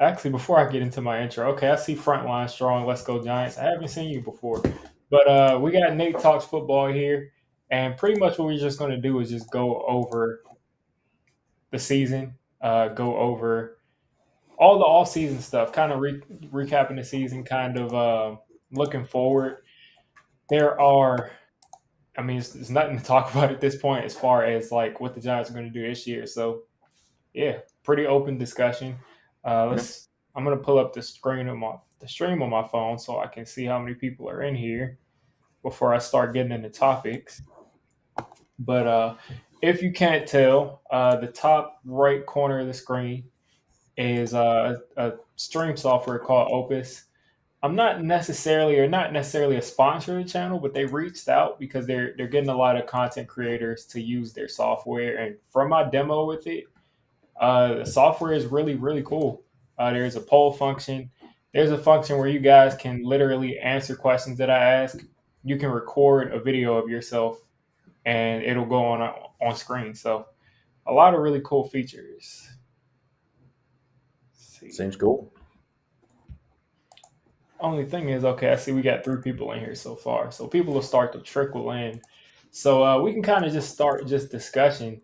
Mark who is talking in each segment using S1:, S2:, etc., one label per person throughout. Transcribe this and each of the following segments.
S1: Actually, before I get into my intro, okay, I see Frontline Strong. Let's go Giants. I haven't seen you before, but we got Nate Talks Football here, and pretty much what we're just going to do is just go over the season, go over all the off-season stuff, kind of recapping the season, kind of looking forward. There are, I mean, it's nothing to talk about at this point as far as like what the Giants are going to do this year. So yeah, pretty open discussion.
S2: Yeah.
S1: Let's. I'm gonna pull up the screen of the stream on my phone so I can see how many people are in here before I start getting into topics. But if you can't tell, the top right corner of the screen is a stream software called Opus. I'm not necessarily a sponsor of the channel, but they reached out because they're getting a lot of content creators to use their software. And from my demo with it, the software is really cool. There's a poll function. There's a function where you guys can literally answer questions that I ask. You can record a video of yourself, and it'll go on screen. So a lot of really cool features. Let's see.
S2: Seems cool.
S1: Only thing is, okay, I see we got 3 people in here so far, so people will start to trickle in. So we can kind of just start just discussion.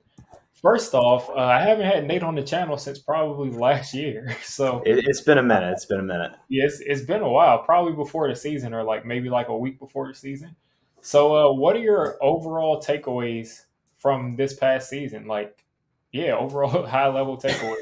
S1: First off, I haven't had Nate on the channel since probably last year. So
S2: It's been a minute. It's been a minute.
S1: yes, it's been a while, probably before the season or like maybe like a week before the season. So, what are your overall takeaways from this past season? Like, yeah, overall high level takeaways.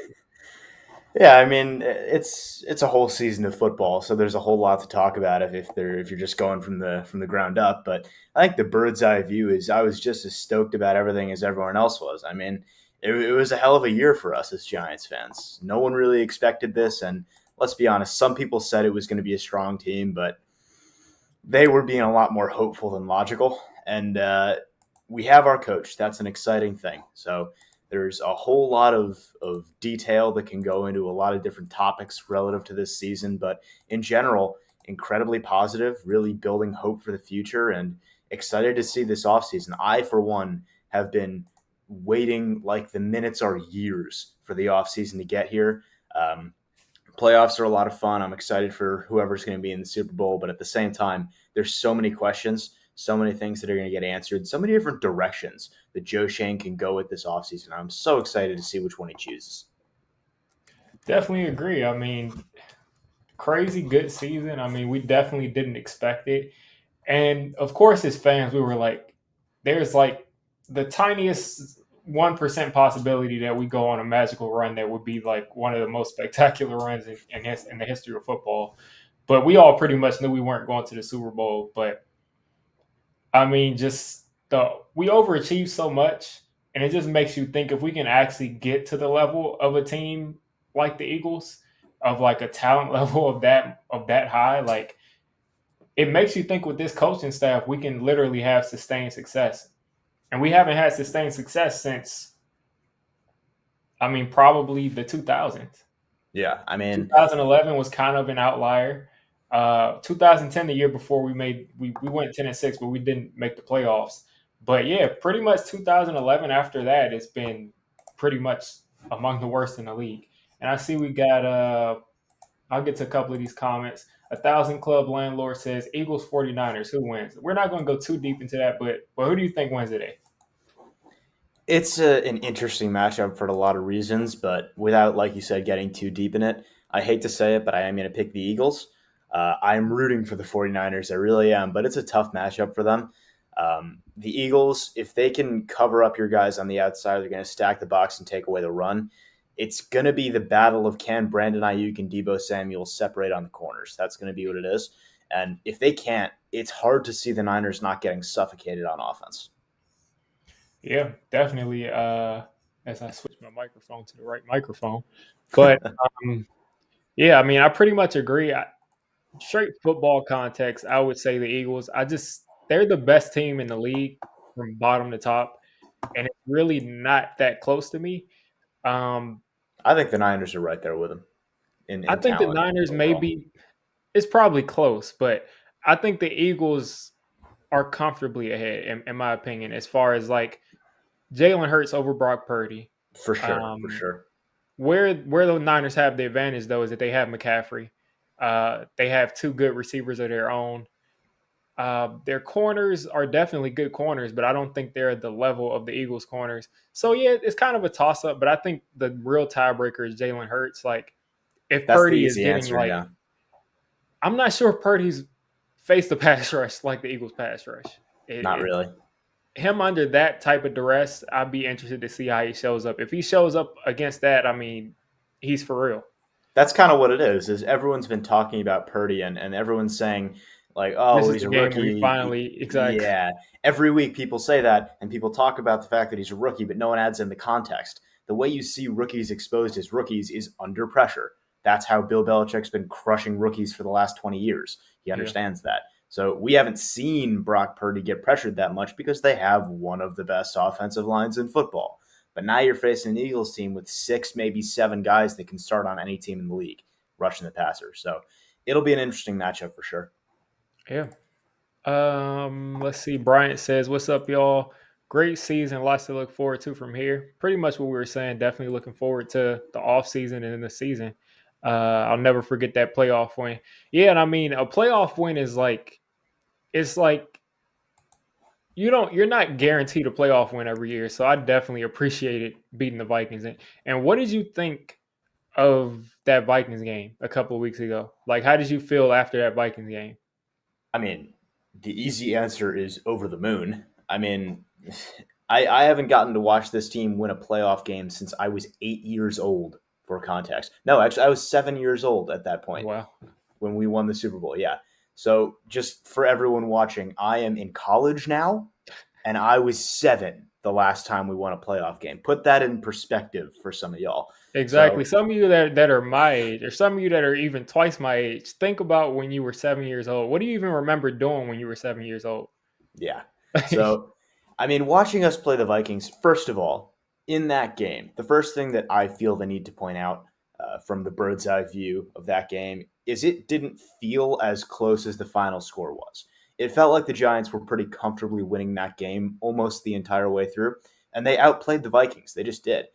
S2: Yeah, I mean it's a whole season of football, so there's a whole lot to talk about if you're just going from the ground up. But I think the bird's eye view is I was just as stoked about everything as everyone else was. I mean, it was a hell of a year for us as Giants fans. No one really expected this, and let's be honest, some people said it was going to be a strong team, but they were being a lot more hopeful than logical. And we have our coach. That's an exciting thing. So there's a whole lot of detail that can go into a lot of different topics relative to this season. But in general, incredibly positive, really building hope for the future and excited to see this offseason. I, for one, have been waiting like the minutes are years for the offseason to get here. Um, Playoffs are a lot of fun. I'm excited for whoever's going to be in the Super Bowl, but at the same time, there's so many questions, so many things that are going to get answered, so many different directions that Joe Shane can go with this offseason. I'm so excited to see which one he chooses.
S1: Definitely agree. I mean, crazy good season. I mean, we definitely didn't expect it. And of course, as fans, we were like, there's like the tiniest 1% possibility that we go on a magical run that would be like one of the most spectacular runs in the history of football. But we all pretty much knew we weren't going to the Super Bowl. But I mean, just we overachieved so much, and it just makes you think if we can actually get to the level of a team like the Eagles, of like a talent level of that high, like it makes you think with this coaching staff, we can literally have sustained success. And we haven't had sustained success since, I mean, probably the 2000s.
S2: Yeah, I mean,
S1: 2011 was kind of an outlier. 2010, the year before, we went 10-6, but we didn't make the playoffs. But yeah, pretty much 2011 after that, it's been pretty much among the worst in the league. And I see we got I'll get to a couple of these comments. 1,000 Club Landlord says Eagles 49ers. Who wins? We're not going to go too deep into that, but who do you think wins today?
S2: it's an interesting matchup for a lot of reasons, but without, like you said, getting too deep in it, I hate to say it, but I am going to pick the Eagles. I'm rooting for the 49ers. I really am, but it's a tough matchup for them. The Eagles, if they can cover up your guys on the outside, they're going to stack the box and take away the run. It's going to be the battle of can Brandon Ayuk and Debo Samuel separate on the corners. That's going to be what it is. And if they can't, it's hard to see the Niners not getting suffocated on offense.
S1: Yeah, definitely. As I switch my microphone to the right microphone, but yeah, I mean, I pretty much agree. Straight football context, I would say the Eagles. They're the best team in the league from bottom to top, and it's really not that close to me. Um,
S2: I think the Niners are right there with them
S1: I
S2: in
S1: think the
S2: talent
S1: Niners
S2: overall.
S1: maybe it's probably close, but I think the Eagles are comfortably ahead, in my opinion, as far as like Jalen Hurts over Brock Purdy.
S2: For sure, for
S1: Um,
S2: sure.
S1: where the Niners have the advantage though is that they have McCaffrey. They have two good receivers of their own. Their corners are definitely good corners, but I don't think they're at the level of the Eagles' corners. So yeah, it's kind of a toss up. But I think the real tiebreaker is Jalen Hurts. Like if
S2: That's the
S1: Purdy is
S2: easy
S1: getting
S2: answer.
S1: like,
S2: Yeah,
S1: I'm not sure if Purdy's faced the pass rush like the Eagles' pass rush.
S2: not
S1: It,
S2: really.
S1: him under that type of duress, I'd be interested to see how he shows up. If he shows up against that, I mean, he's for real.
S2: That's kind of what it is everyone's been talking about Purdy and everyone's saying like, oh,
S1: This
S2: well,
S1: is
S2: he's
S1: the
S2: a
S1: game where he
S2: rookie.
S1: finally exactly.
S2: Yeah. Every week people say that and people talk about the fact that he's a rookie, but no one adds in the context. The way you see rookies exposed as rookies is under pressure. That's how Bill Belichick's been crushing rookies for the last 20 years. He
S1: Yeah.
S2: understands that. So we haven't seen Brock Purdy get pressured that much because they have one of the best offensive lines in football. But now you're facing an Eagles team with 6, maybe 7 guys that can start on any team in the league, rushing the passer. So it'll be an interesting matchup for sure.
S1: Yeah. Let's see. Bryant says, "What's up, y'all? Great season. Lots to look forward to from here." Pretty much what we were saying. Definitely looking forward to the off season and in the season. I'll never forget that playoff win. Yeah, and I mean, a playoff win is like it's like you're not guaranteed a playoff win every year. So I definitely appreciated beating the Vikings. And what did you think of that Vikings game a couple of weeks ago? Like, how did you feel after that Vikings game?
S2: I mean, the easy answer is over the moon. I mean, I haven't gotten to watch this team win a playoff game since I was 8 years old, for context. No, actually, I was 7 years old at that point
S1: Wow.
S2: when we won the Super Bowl. Yeah. So just for everyone watching, I am in college now, and I was 7 the last time we won a playoff game. Put that in perspective for some of y'all.
S1: Exactly.
S2: So
S1: Some of you that are my age, or some of you that are even twice my age, think about when you were 7 years old. What do you even remember doing when you were 7 years old?
S2: yeah. So I mean, watching us play the Vikings, first of all, in that game, the first thing that I feel the need to point out from the bird's eye view of that game is it didn't feel as close as the final score was. It felt like the Giants were pretty comfortably winning that game almost the entire way through, and they outplayed the Vikings. They just did.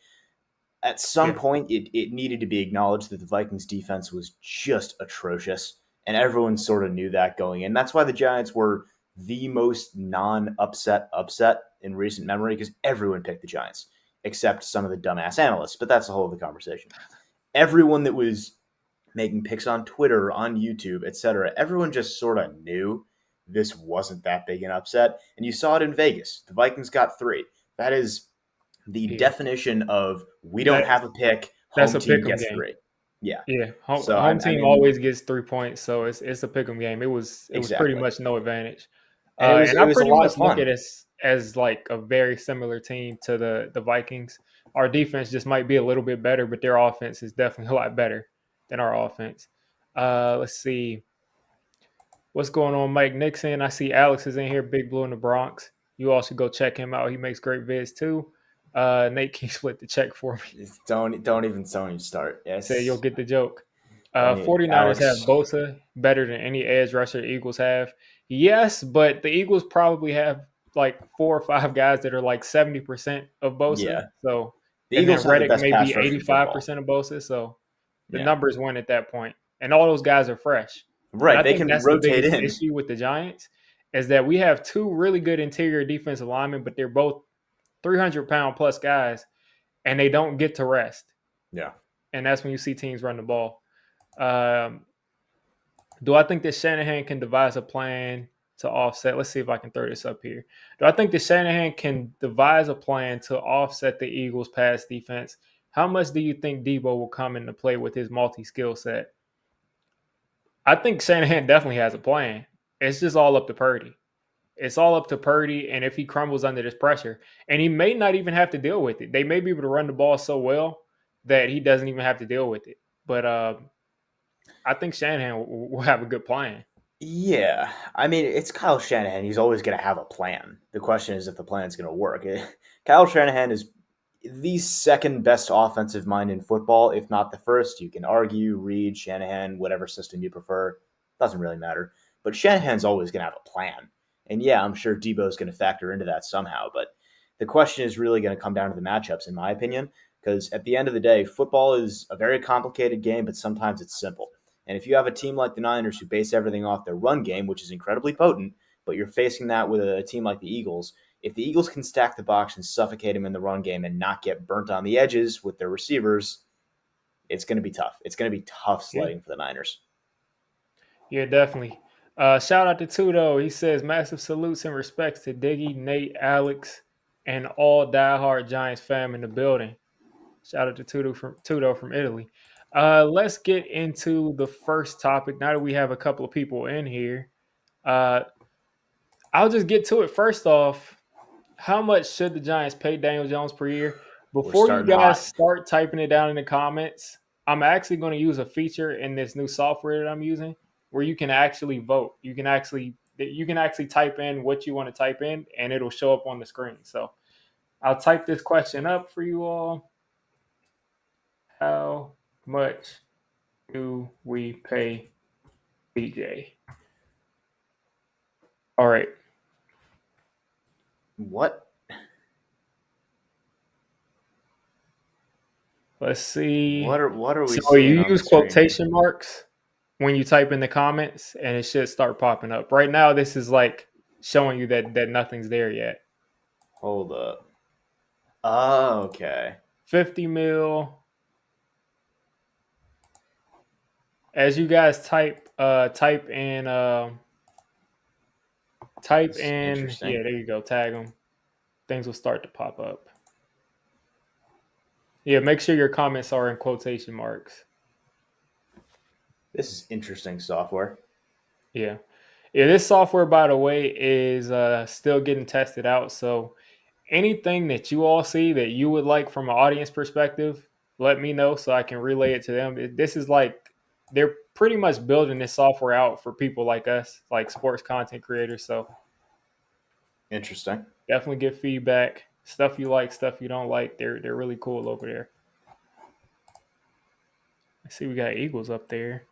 S2: At some
S1: Yeah.
S2: point, it needed to be acknowledged that the Vikings defense was just atrocious, and everyone sort of knew that going in. That's why the Giants were the most non-upset in recent memory because everyone picked the Giants except some of the dumbass analysts. But that's a whole other conversation. Everyone that was making picks on Twitter, on YouTube, etc., everyone just sort of knew this wasn't that big an upset, and you saw it in Vegas. The Vikings got 3. That is the
S1: Yeah.
S2: definition of we don't
S1: That
S2: have a pick,
S1: that's
S2: home
S1: a
S2: team
S1: pick'em
S2: gets
S1: game.
S2: 3. Yeah.
S1: Yeah.
S2: So
S1: Home
S2: I
S1: team
S2: mean,
S1: always gets 3 points, so it's a pick'em game. It was pretty
S2: exactly.
S1: much no advantage.
S2: And it was
S1: And
S2: it
S1: I
S2: was a
S1: pretty
S2: lot
S1: much
S2: of
S1: look at
S2: fun.
S1: us as like a very similar team to the Vikings. Our defense just might be a little bit better, but their offense is definitely a lot better than our offense. Let's see. What's going on, Mike Nixon? I see Alex is in here, Big Blue in the Bronx. You all should go check him out. He makes great vids too. Nate, can you split the check for me?
S2: Don't even start.
S1: Say you'll
S2: Yes.
S1: get the joke.
S2: I mean,
S1: 49ers have
S2: Alex.
S1: Bosa better than any edge rusher the Eagles have. Yes, but the Eagles probably have like 4 or 5 guys that are like 70% of Bosa.
S2: Yeah.
S1: So,
S2: The
S1: and then
S2: Eagles have the
S1: Reddick
S2: best
S1: may be
S2: pass rush in football.
S1: 85% of Bosa. So the
S2: Yeah.
S1: numbers win at that point. And all those guys are fresh. And
S2: Right.
S1: I
S2: They
S1: think
S2: can
S1: that's the
S2: rotate
S1: biggest
S2: in.
S1: issue with the Giants is that we have two really good interior defensive linemen, but they're both 300-pound plus guys, and they don't get to rest.
S2: Yeah.
S1: And that's when you see teams run the ball. Um, do I think that Shanahan can devise a plan to offset? Let's see if I can throw this up here. Do I think that Shanahan can devise a plan to offset the Eagles' pass defense? How much do you think Debo will come into play with his multi skill set? I think Shanahan definitely has a plan. It's just all up to Purdy. It's all up to Purdy, and if he crumbles under this pressure, and he may not even have to deal with it. They may be able to run the ball so well that he doesn't even have to deal with it. But I think Shanahan will have a good plan.
S2: Yeah. I mean, it's Kyle Shanahan. He's always going to have a plan. The question is if the plan's going to work. Kyle Shanahan is the second best offensive mind in football, if not the first. You can argue, Reed, Shanahan, whatever system you prefer. Doesn't really matter. But Shanahan's always going to have a plan. And yeah, I'm sure Debo's going to factor into that somehow. But the question is really going to come down to the matchups, in my opinion. because at the end of the day, football is a very complicated game, but sometimes it's simple. And if you have a team like the Niners who base everything off their run game, which is incredibly potent, but you're facing that with a team like the Eagles, if the Eagles can stack the box and suffocate them in the run game and not get burnt on the edges with their receivers, it's going to be tough. It's going to be tough
S1: Yeah,
S2: sledding for the Niners.
S1: yeah, definitely. Shout out to Tudo. He says massive salutes and respects to Diggy, Nate, Alex, and all diehard Giants fam in the building. Shout out to Tudo from Italy. Let's get into the first topic. Now that we have a couple of people in here, uh, I'll just get to it. First off, how much should the Giants pay Daniel Jones per year?
S2: We're
S1: Before you
S2: starting
S1: guys
S2: hot.
S1: start typing it down in the comments, I'm actually going to use a feature in this new software that I'm using where you can actually vote. You can actually type in what you want to type in and it'll show up on the screen. So I'll type this question up for you all. How much do we pay BJ? All right.
S2: What?
S1: Let's see.
S2: What are we
S1: So
S2: seeing
S1: you
S2: on the
S1: use
S2: screen?
S1: quotation marks when you type in the comments, and it should start popping up. Right now, this is like showing you that nothing's there yet.
S2: Hold up. Oh, okay.
S1: 50 mil. As you guys type
S2: This is
S1: in.
S2: interesting.
S1: Yeah, there you go. Tag them. Things will start to pop up. Yeah, make sure your comments are in quotation marks.
S2: This is interesting software.
S1: Yeah. Yeah, this software, by the way, is still getting tested out. So anything that you all see that you would like from an audience perspective, let me know so I can relay it to them. This is like they're pretty much building this software out for people like us, like sports content creators. So
S2: Interesting.
S1: definitely give feedback. Stuff you like, stuff you don't like. They're really cool over there. I see we got Eagles up there.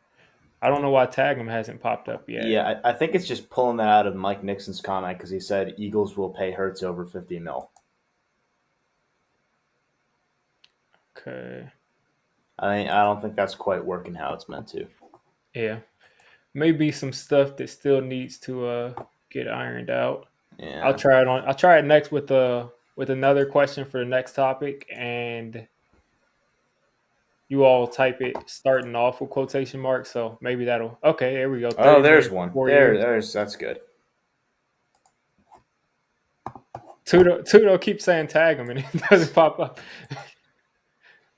S1: I don't know why Tag them hasn't popped up yet.
S2: Yeah, I think it's just pulling that out of Mike Nixon's comment because he said Eagles will pay Hurts over 50 mil.
S1: Okay.
S2: I don't think that's quite working how it's meant to.
S1: Yeah. Maybe some stuff that still needs to get ironed out.
S2: Yeah.
S1: I'll try it next with another question for the next topic, and you all type it starting off with quotation marks. So maybe that'll okay. There we go.
S2: Oh,
S1: 30
S2: there's
S1: million
S2: one.
S1: for 4 years.
S2: That's good.
S1: Tudo keeps saying tag him, and it doesn't pop up.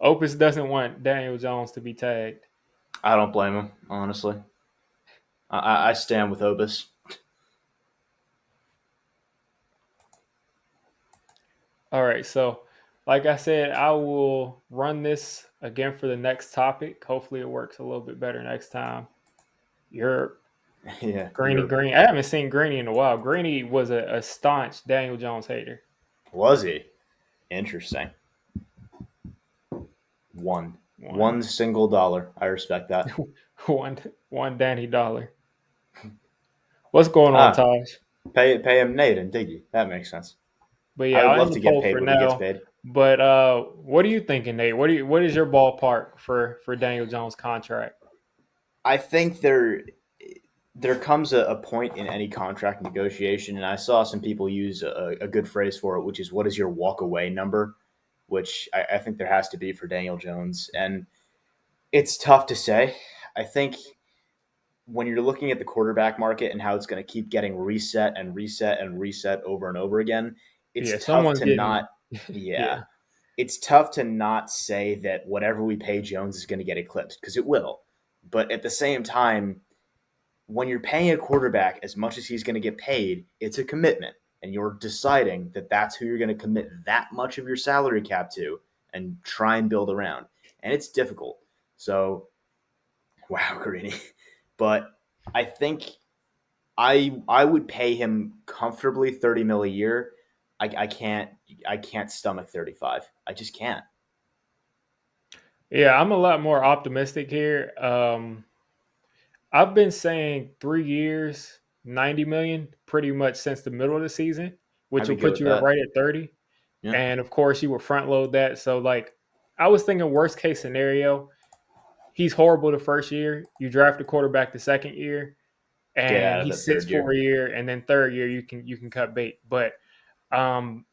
S1: Opus doesn't want Daniel Jones to be tagged.
S2: I don't blame him, honestly. I stand with Obus.
S1: All right, so like I said, I will run this again for the next topic. Hopefully, it works a little bit better next time. You're
S2: Yeah,
S1: Greeny
S2: Europe.
S1: Green. I haven't seen Greeny in a while. Greeny was a staunch Daniel Jones hater.
S2: Was he? Interesting.
S1: One,
S2: One single dollar. I respect that.
S1: one Danny dollar. What's going on,
S2: Ah,
S1: Taj?
S2: pay him Nate and Diggy. That makes sense.
S1: But
S2: I
S1: yeah,
S2: would
S1: I'll
S2: love
S1: end the
S2: to get
S1: poll
S2: paid
S1: for
S2: what he gets
S1: now.
S2: paid.
S1: But what are you thinking, Nate? What is your ballpark for Daniel Jones' contract?
S2: I think there comes a point in any contract negotiation, and I saw some people use a good phrase for it, which is what is your walk away number, which I think there has to be for Daniel Jones. And it's tough to say. I think when you're looking at the quarterback market and how it's going to keep getting reset and reset and reset over and over again, it's
S1: Yeah,
S2: tough
S1: someone's
S2: to
S1: getting.
S2: not, yeah,
S1: Yeah,
S2: it's tough to not say that whatever we pay Jones is going to get eclipsed because it will. But at the same time, when you're paying a quarterback as much as he's going to get paid, it's a commitment. And you're deciding that that's who you're going to commit that much of your salary cap to and try and build around. And it's difficult. So, wow, Greeny. But I think I would pay him comfortably 30 mil a year. I can't stomach 35. I just can't.
S1: yeah. I'm a lot more optimistic here. I've been saying 3 years, 90 million, pretty much since the middle of the season, which
S2: I'd
S1: will
S2: be good
S1: put
S2: with
S1: you at
S2: that.
S1: right at 30.
S2: Yeah.
S1: And of course, you would front load that. So like I was thinking worst case scenario. He's horrible the first year. You draft a quarterback the second year,
S2: Get
S1: and
S2: out of
S1: he
S2: the
S1: sits
S2: third
S1: for a
S2: year.
S1: year, and then third year you can cut bait. But um,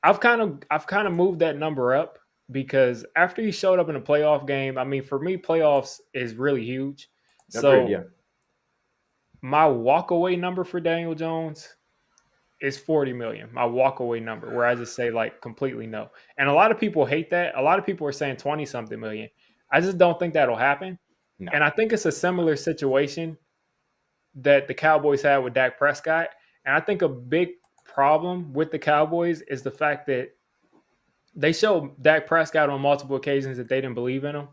S1: I've kind of moved that number up because after he showed up in a playoff game, I mean, for me, playoffs is really huge.
S2: Agreed.
S1: So
S2: Yeah.
S1: my walkaway number for Daniel Jones is 40 million. My walkaway number, where I just say like completely no. And a lot of people hate that. A lot of people are saying 20 something million. I just don't think that'll happen.
S2: No.
S1: And I think it's a similar situation that the Cowboys had with Dak Prescott. And I think a big problem with the Cowboys is the fact that they showed Dak Prescott on multiple occasions that they didn't believe in him.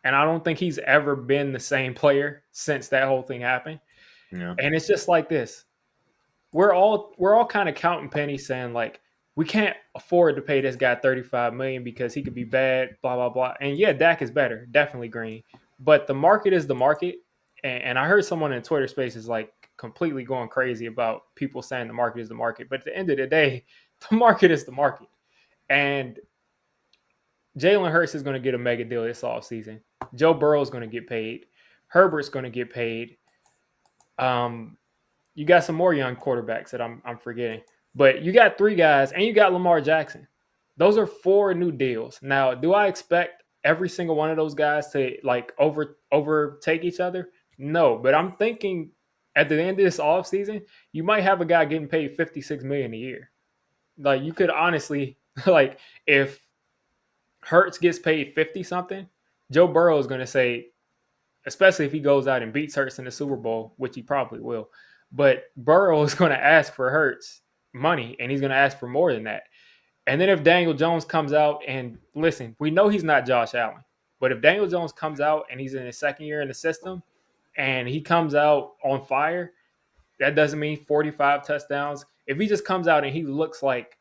S1: And I don't think he's ever been the same player since that whole thing happened.
S2: Yeah.
S1: And it's just like this. We're all kind of counting pennies saying like we can't afford to pay this guy 35 million because he could be bad, blah blah blah. And yeah, Dak is better, definitely green. But the market is the market. And I heard someone in Twitter Spaces like completely going crazy about people saying the market is the market. But at the end of the day, the market is the market. And Jalen Hurts is going to get a mega deal this offseason. Joe Burrow is going to get paid. Herbert's going to get paid. Um, you got some more young quarterbacks that I'm forgetting, but you got three guys, and you got Lamar Jackson. Those are four new deals. Now, do I expect every single one of those guys to like overtake each other? No, but I'm thinking at the end of this offseason, you might have a guy getting paid 56 million a year. Like you could honestly like if Hurts gets paid 50 something, Joe Burrow is going to say, especially if he goes out and beats Hurts in the Super Bowl, which he probably will. But Burrow is going to ask for Hurts money, and he's going to ask for more than that. And then if Daniel Jones comes out and listen, we know he's not Josh Allen, but if Daniel Jones comes out and he's in his second year in the system and he comes out on fire, that doesn't mean 45 touchdowns. If he just comes out and he looks like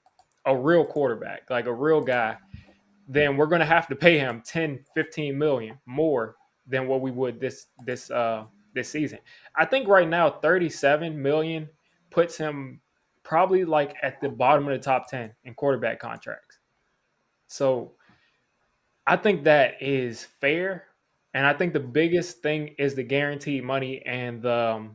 S1: a real quarterback, like a real guy, then we're going to have to pay him 10, 15 million more than what we would this season. I think right now 37 million puts him probably like at the bottom of the top 10 in quarterback contracts. So I think that is fair, and I think the biggest thing is the guaranteed money and the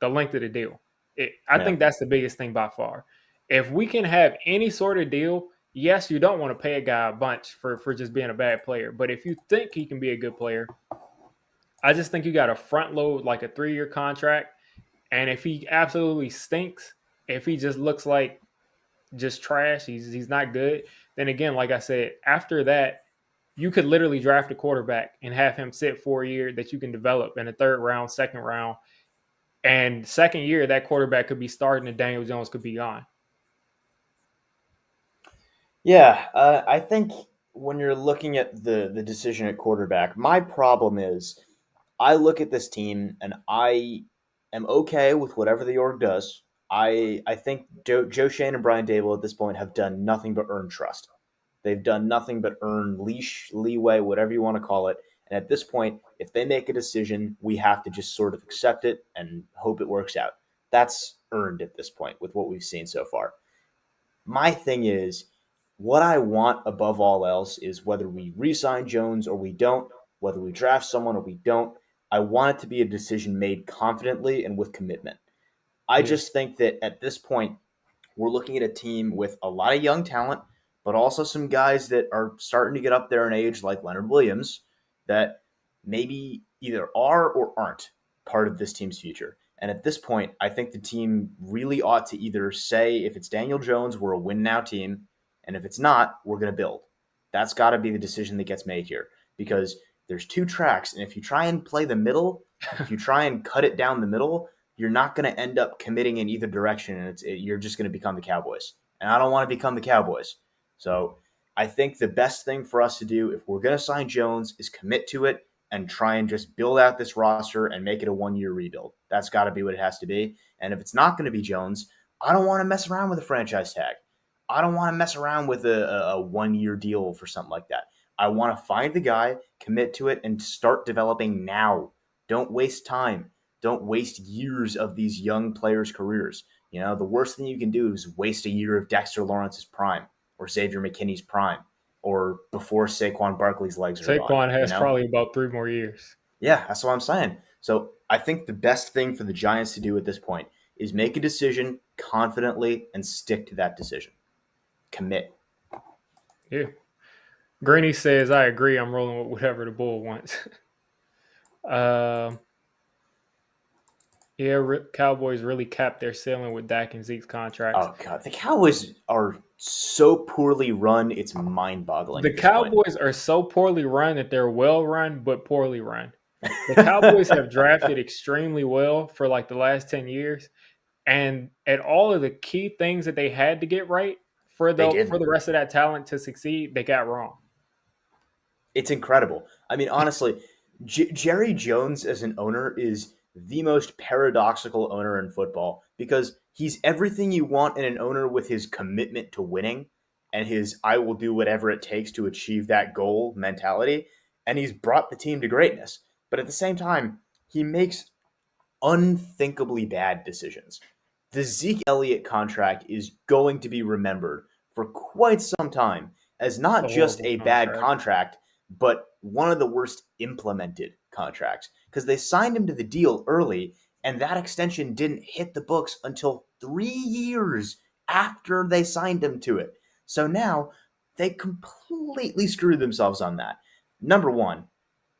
S1: length of the deal. I
S2: Yeah.
S1: think that's the biggest thing by far. If we can have any sort of deal, yes, you don't want to pay a guy a bunch for just being a bad player, but if you think he can be a good player, I just think you got to front load like a 3-year contract. And if he absolutely stinks, if he just looks like just trash, he's not good. Then again, like I said, after that, you could literally draft a quarterback and have him sit for a year that you can develop in the third round, second round, and second year that quarterback could be starting and Daniel Jones could be gone.
S2: Yeah. I think when you're looking at the decision at quarterback, my problem is I look at this team and I am okay with whatever the org does. I think Joe Shane and Brian Dable at this point have done nothing but earn trust. They've done nothing but earn leeway, whatever you want to call it. And at this point, if they make a decision, we have to just sort of accept it and hope it works out. That's earned at this point with what we've seen so far. My thing is, what I want above all else is whether we re-sign Jones or we don't, whether we draft someone or we don't, I want it to be a decision made confidently and with commitment. I
S1: Yeah.
S2: just think that at this point, we're looking at a team with a lot of young talent, but also some guys that are starting to get up there in age, like Leonard Williams, that maybe either are or aren't part of this team's future. And at this point, I think the team really ought to either say, if it's Daniel Jones, we're a win now team. And if it's not, we're going to build. That's got to be the decision that gets made here because there's two tracks. And if you try and play the middle, if you try and cut it down the middle, you're not going to end up committing in either direction, and you're just going to become the Cowboys. And I don't want to become the Cowboys. So I think the best thing for us to do if we're going to sign Jones is commit to it and try and just build out this roster and make it a 1-year rebuild. That's got to be what it has to be. And if it's not going to be Jones, I don't want to mess around with a franchise tag. I don't want to mess around with a 1-year deal for something like that. I want to find the guy, commit to it, and start developing now. Don't waste time. Don't waste years of these young players' careers. The worst thing you can do is waste a year of Dexter Lawrence's prime or Xavier McKinney's prime. or before Saquon Barkley's legs are gone.
S1: Saquon
S2: You
S1: has
S2: know?
S1: probably about 3 more years.
S2: Yeah, that's what I'm saying. So I think the best thing for the Giants to do at this point is make a decision confidently and stick to that decision. Commit.
S1: Yeah. Greeny says, I agree. I'm rolling with whatever the bull wants. um, yeah, Cowboys really capped their ceiling with Dak and Zeke's contracts.
S2: Oh god, the Cowboys are so poorly run; it's mind-boggling
S1: The
S2: at this point.
S1: Cowboys are so poorly run that they're well run, but poorly run. The Cowboys have drafted extremely well for like the last 10 years. And at all of the key things that they had to get right
S2: They
S1: for
S2: didn't.
S1: the rest of that talent to succeed, they got wrong.
S2: It's incredible. I mean, honestly, Jerry Jones as an owner is the most paradoxical owner in football because he's everything you want in an owner with his commitment to winning and his I will do whatever it takes to achieve that goal mentality. And he's brought the team to greatness. But at the same time, he makes unthinkably bad decisions. The Zeke Elliott contract is going to be remembered for quite some time as
S1: It's
S2: not
S1: a
S2: just
S1: horrible
S2: a bad
S1: contract.
S2: contract, but one of the worst implemented contracts because they signed him to the deal early, and that extension didn't hit the books until 3 years after they signed him to it. So now they completely screwed themselves on that. Number one,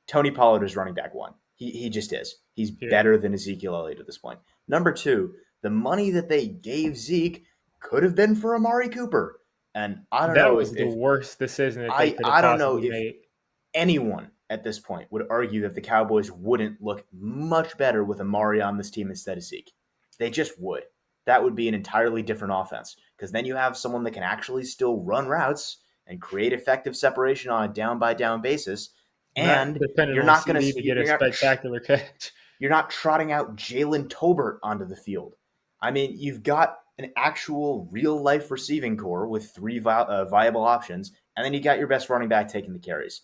S2: Tony Pollard is running back one. He just is. He's
S1: Yeah.
S2: better than Ezekiel Elliott at this point. Number two, the money that they gave Zeke could have been for Amari Cooper. And I don't
S1: That
S2: know
S1: was the
S2: if
S1: worst decision that they
S2: I
S1: could have
S2: I don't know
S1: possibly
S2: if
S1: made.
S2: anyone at this point would argue that the Cowboys wouldn't look much better with Amari on this team instead of Zeke. They just would. That would be an entirely different offense because then you have someone that can actually still run routes and create effective separation on a down by down basis,
S1: Not
S2: and
S1: depending
S2: you're
S1: on
S2: not going
S1: CD
S2: to
S1: to get a spectacular catch.
S2: you're not trotting out Jalen Tolbert onto the field. I mean, you've got an actual real life receiving core with three viable options, and then you got your best running back taking the carries.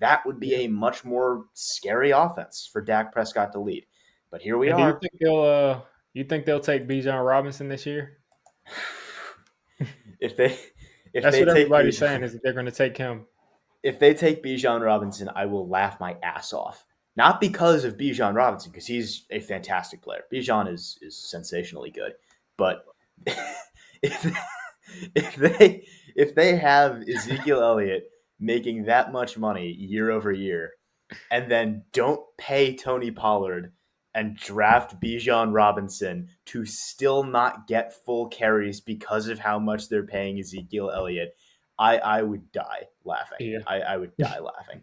S2: That would be
S1: Yeah.
S2: a much more scary offense for Dak Prescott to lead. But here we
S1: And do you
S2: are.
S1: think they'll take Bijan Robinson this year?
S2: If they if
S1: That's
S2: they
S1: what
S2: take
S1: everybody's saying
S2: Bijan
S1: is that they're going to take him.
S2: if they take Bijan Robinson, I will laugh my ass off. Not because of Bijan Robinson, because he's a fantastic player. Bijan is sensationally good, but if if they have Ezekiel Elliott making that much money year over year, and then don't pay Tony Pollard and draft Bijan Robinson to still not get full carries because of how much they're paying Ezekiel Elliott, I would die laughing.
S1: Yeah.
S2: I would die laughing.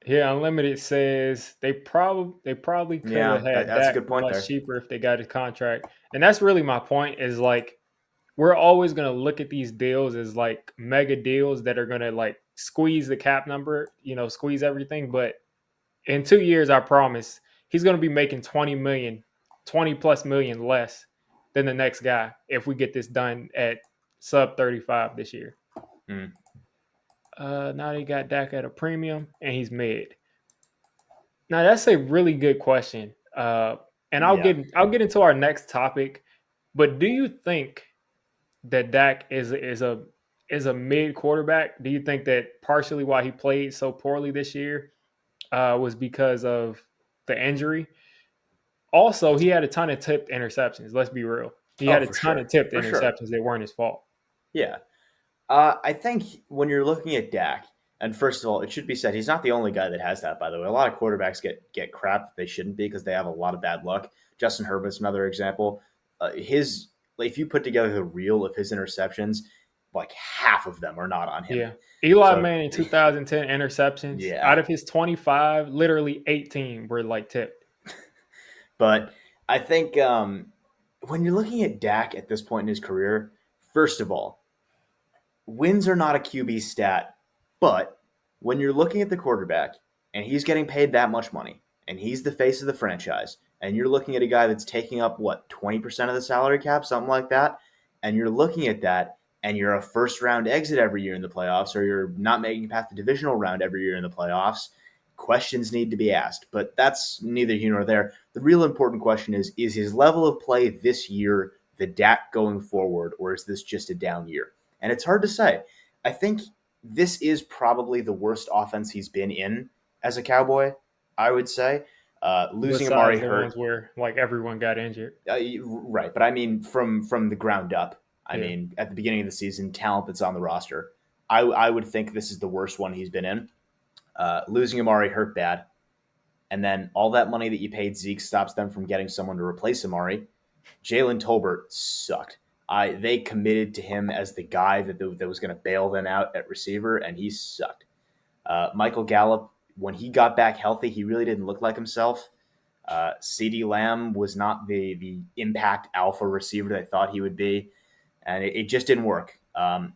S1: Yeah, Unlimited says they probably could
S2: Yeah,
S1: have had
S2: that's a
S1: Dak
S2: good point
S1: much
S2: there.
S1: cheaper if they got his contract. And that's really my point is like we're always going to look at these deals as like mega deals that are going to like squeeze the cap number, squeeze everything, but in 2 years I promise he's going to be making 20 million, 20 plus million less than the next guy if we get this done at sub 35 this year.
S2: Mm,
S1: Now they got Dak at a premium and he's mid. Now that's a really good question, and I'll
S2: yeah.
S1: get into our next topic. But do you think that Dak is a mid quarterback? Do you think that partially why he played so poorly this year was because of the injury? Also, he had a ton of tipped interceptions. Let's be real. He
S2: Oh,
S1: had a
S2: for
S1: ton of
S2: sure.
S1: tipped
S2: For sure.
S1: interceptions that weren't his fault.
S2: Yeah. I think when you're looking at Dak, and first of all, it should be said he's not the only guy that has that. By the way, a lot of quarterbacks get crap that they shouldn't be because they have a lot of bad luck. Justin Herbert's another example. His like, if you put together the reel of his interceptions, like half of them are not on him.
S1: Yeah. Eli
S2: So
S1: Manning 2010 interceptions.
S2: yeah,
S1: Out of his 25, literally 18 were like tipped.
S2: but I think when you're looking at Dak at this point in his career, first of all, wins are not a QB stat, but when you're looking at the quarterback and he's getting paid that much money and he's the face of the franchise and you're looking at a guy that's taking up what 20% of the salary cap, something like that, and you're looking at that and you're a first round exit every year in the playoffs or you're not making it past the divisional round every year in the playoffs, questions need to be asked. But that's neither here nor there. The real important question is his level of play this year the Dak going forward, or is this just a down year? And it's hard to say. I think this is probably the worst offense he's been in as a Cowboy, I would say. Losing
S1: besides
S2: Amari
S1: the ones
S2: hurt,
S1: where like everyone got injured.
S2: right? But I mean, from the ground up. I
S1: Yeah.
S2: mean, at the beginning of the season, talent that's on the roster. I would think this is the worst one he's been in. Losing Amari hurt bad, and then all that money that you paid Zeke stops them from getting someone to replace Amari. Jalen Tolbert sucked. They committed to him as the guy that was going to bail them out at receiver, and he sucked. Michael Gallup, when he got back healthy, he really didn't look like himself. CeeDee Lamb was not the impact alpha receiver that I thought he would be, and it just didn't work. And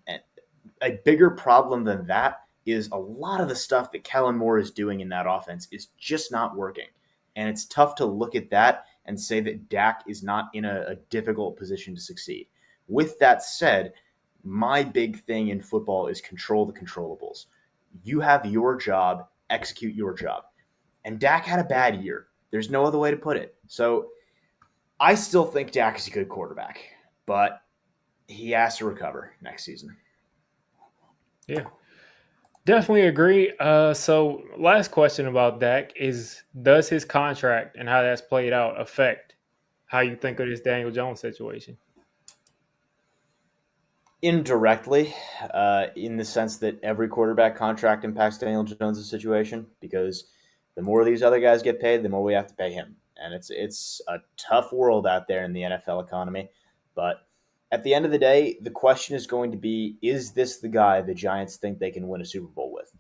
S2: a bigger problem than that is a lot of the stuff that Kellen Moore is doing in that offense is just not working. And it's tough to look at that and say that Dak is not in a difficult position to succeed. With that said, my big thing in football is control the controllables. You have your job, execute your job. And Dak had a bad year. There's no other way to put it. So I still think Dak is a good quarterback, but he has to recover next season.
S1: Yeah. Definitely agree. So last question about Dak is: does his contract and how that's played out affect how you think of this Daniel Jones situation?
S2: Indirectly, in the sense that every quarterback contract impacts Daniel Jones' situation, because the more these other guys get paid, the more we have to pay him, and it's a tough world out there in the NFL economy. But at the end of the day, the question is going to be: is this the guy the Giants think they can win a Super Bowl with?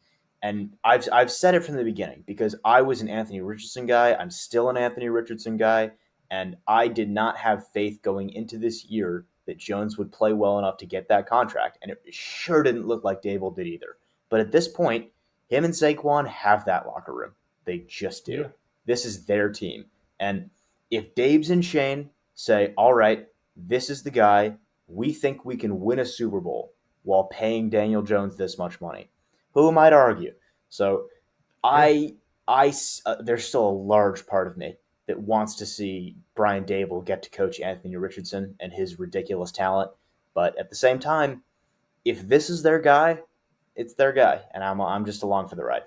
S2: And I've said it from the beginning because I was an Anthony Richardson guy. I'm still an Anthony Richardson guy, and I did not have faith going into this year that Jones would play well enough to get that contract, and it sure didn't look like Dable did either. But at this point, him and Saquon have that locker room. They just do.
S1: Yeah.
S2: This is their team. And if Dabes and Shane say, all right, this is the guy, we think we can win a Super Bowl while paying Daniel Jones this much money, who might argue? So
S1: Yeah.
S2: there's still a large part of me that wants to see Brian Dable get to coach Anthony Richardson and his ridiculous talent. But at the same time, if this is their guy, it's their guy, and I'm just along for the ride.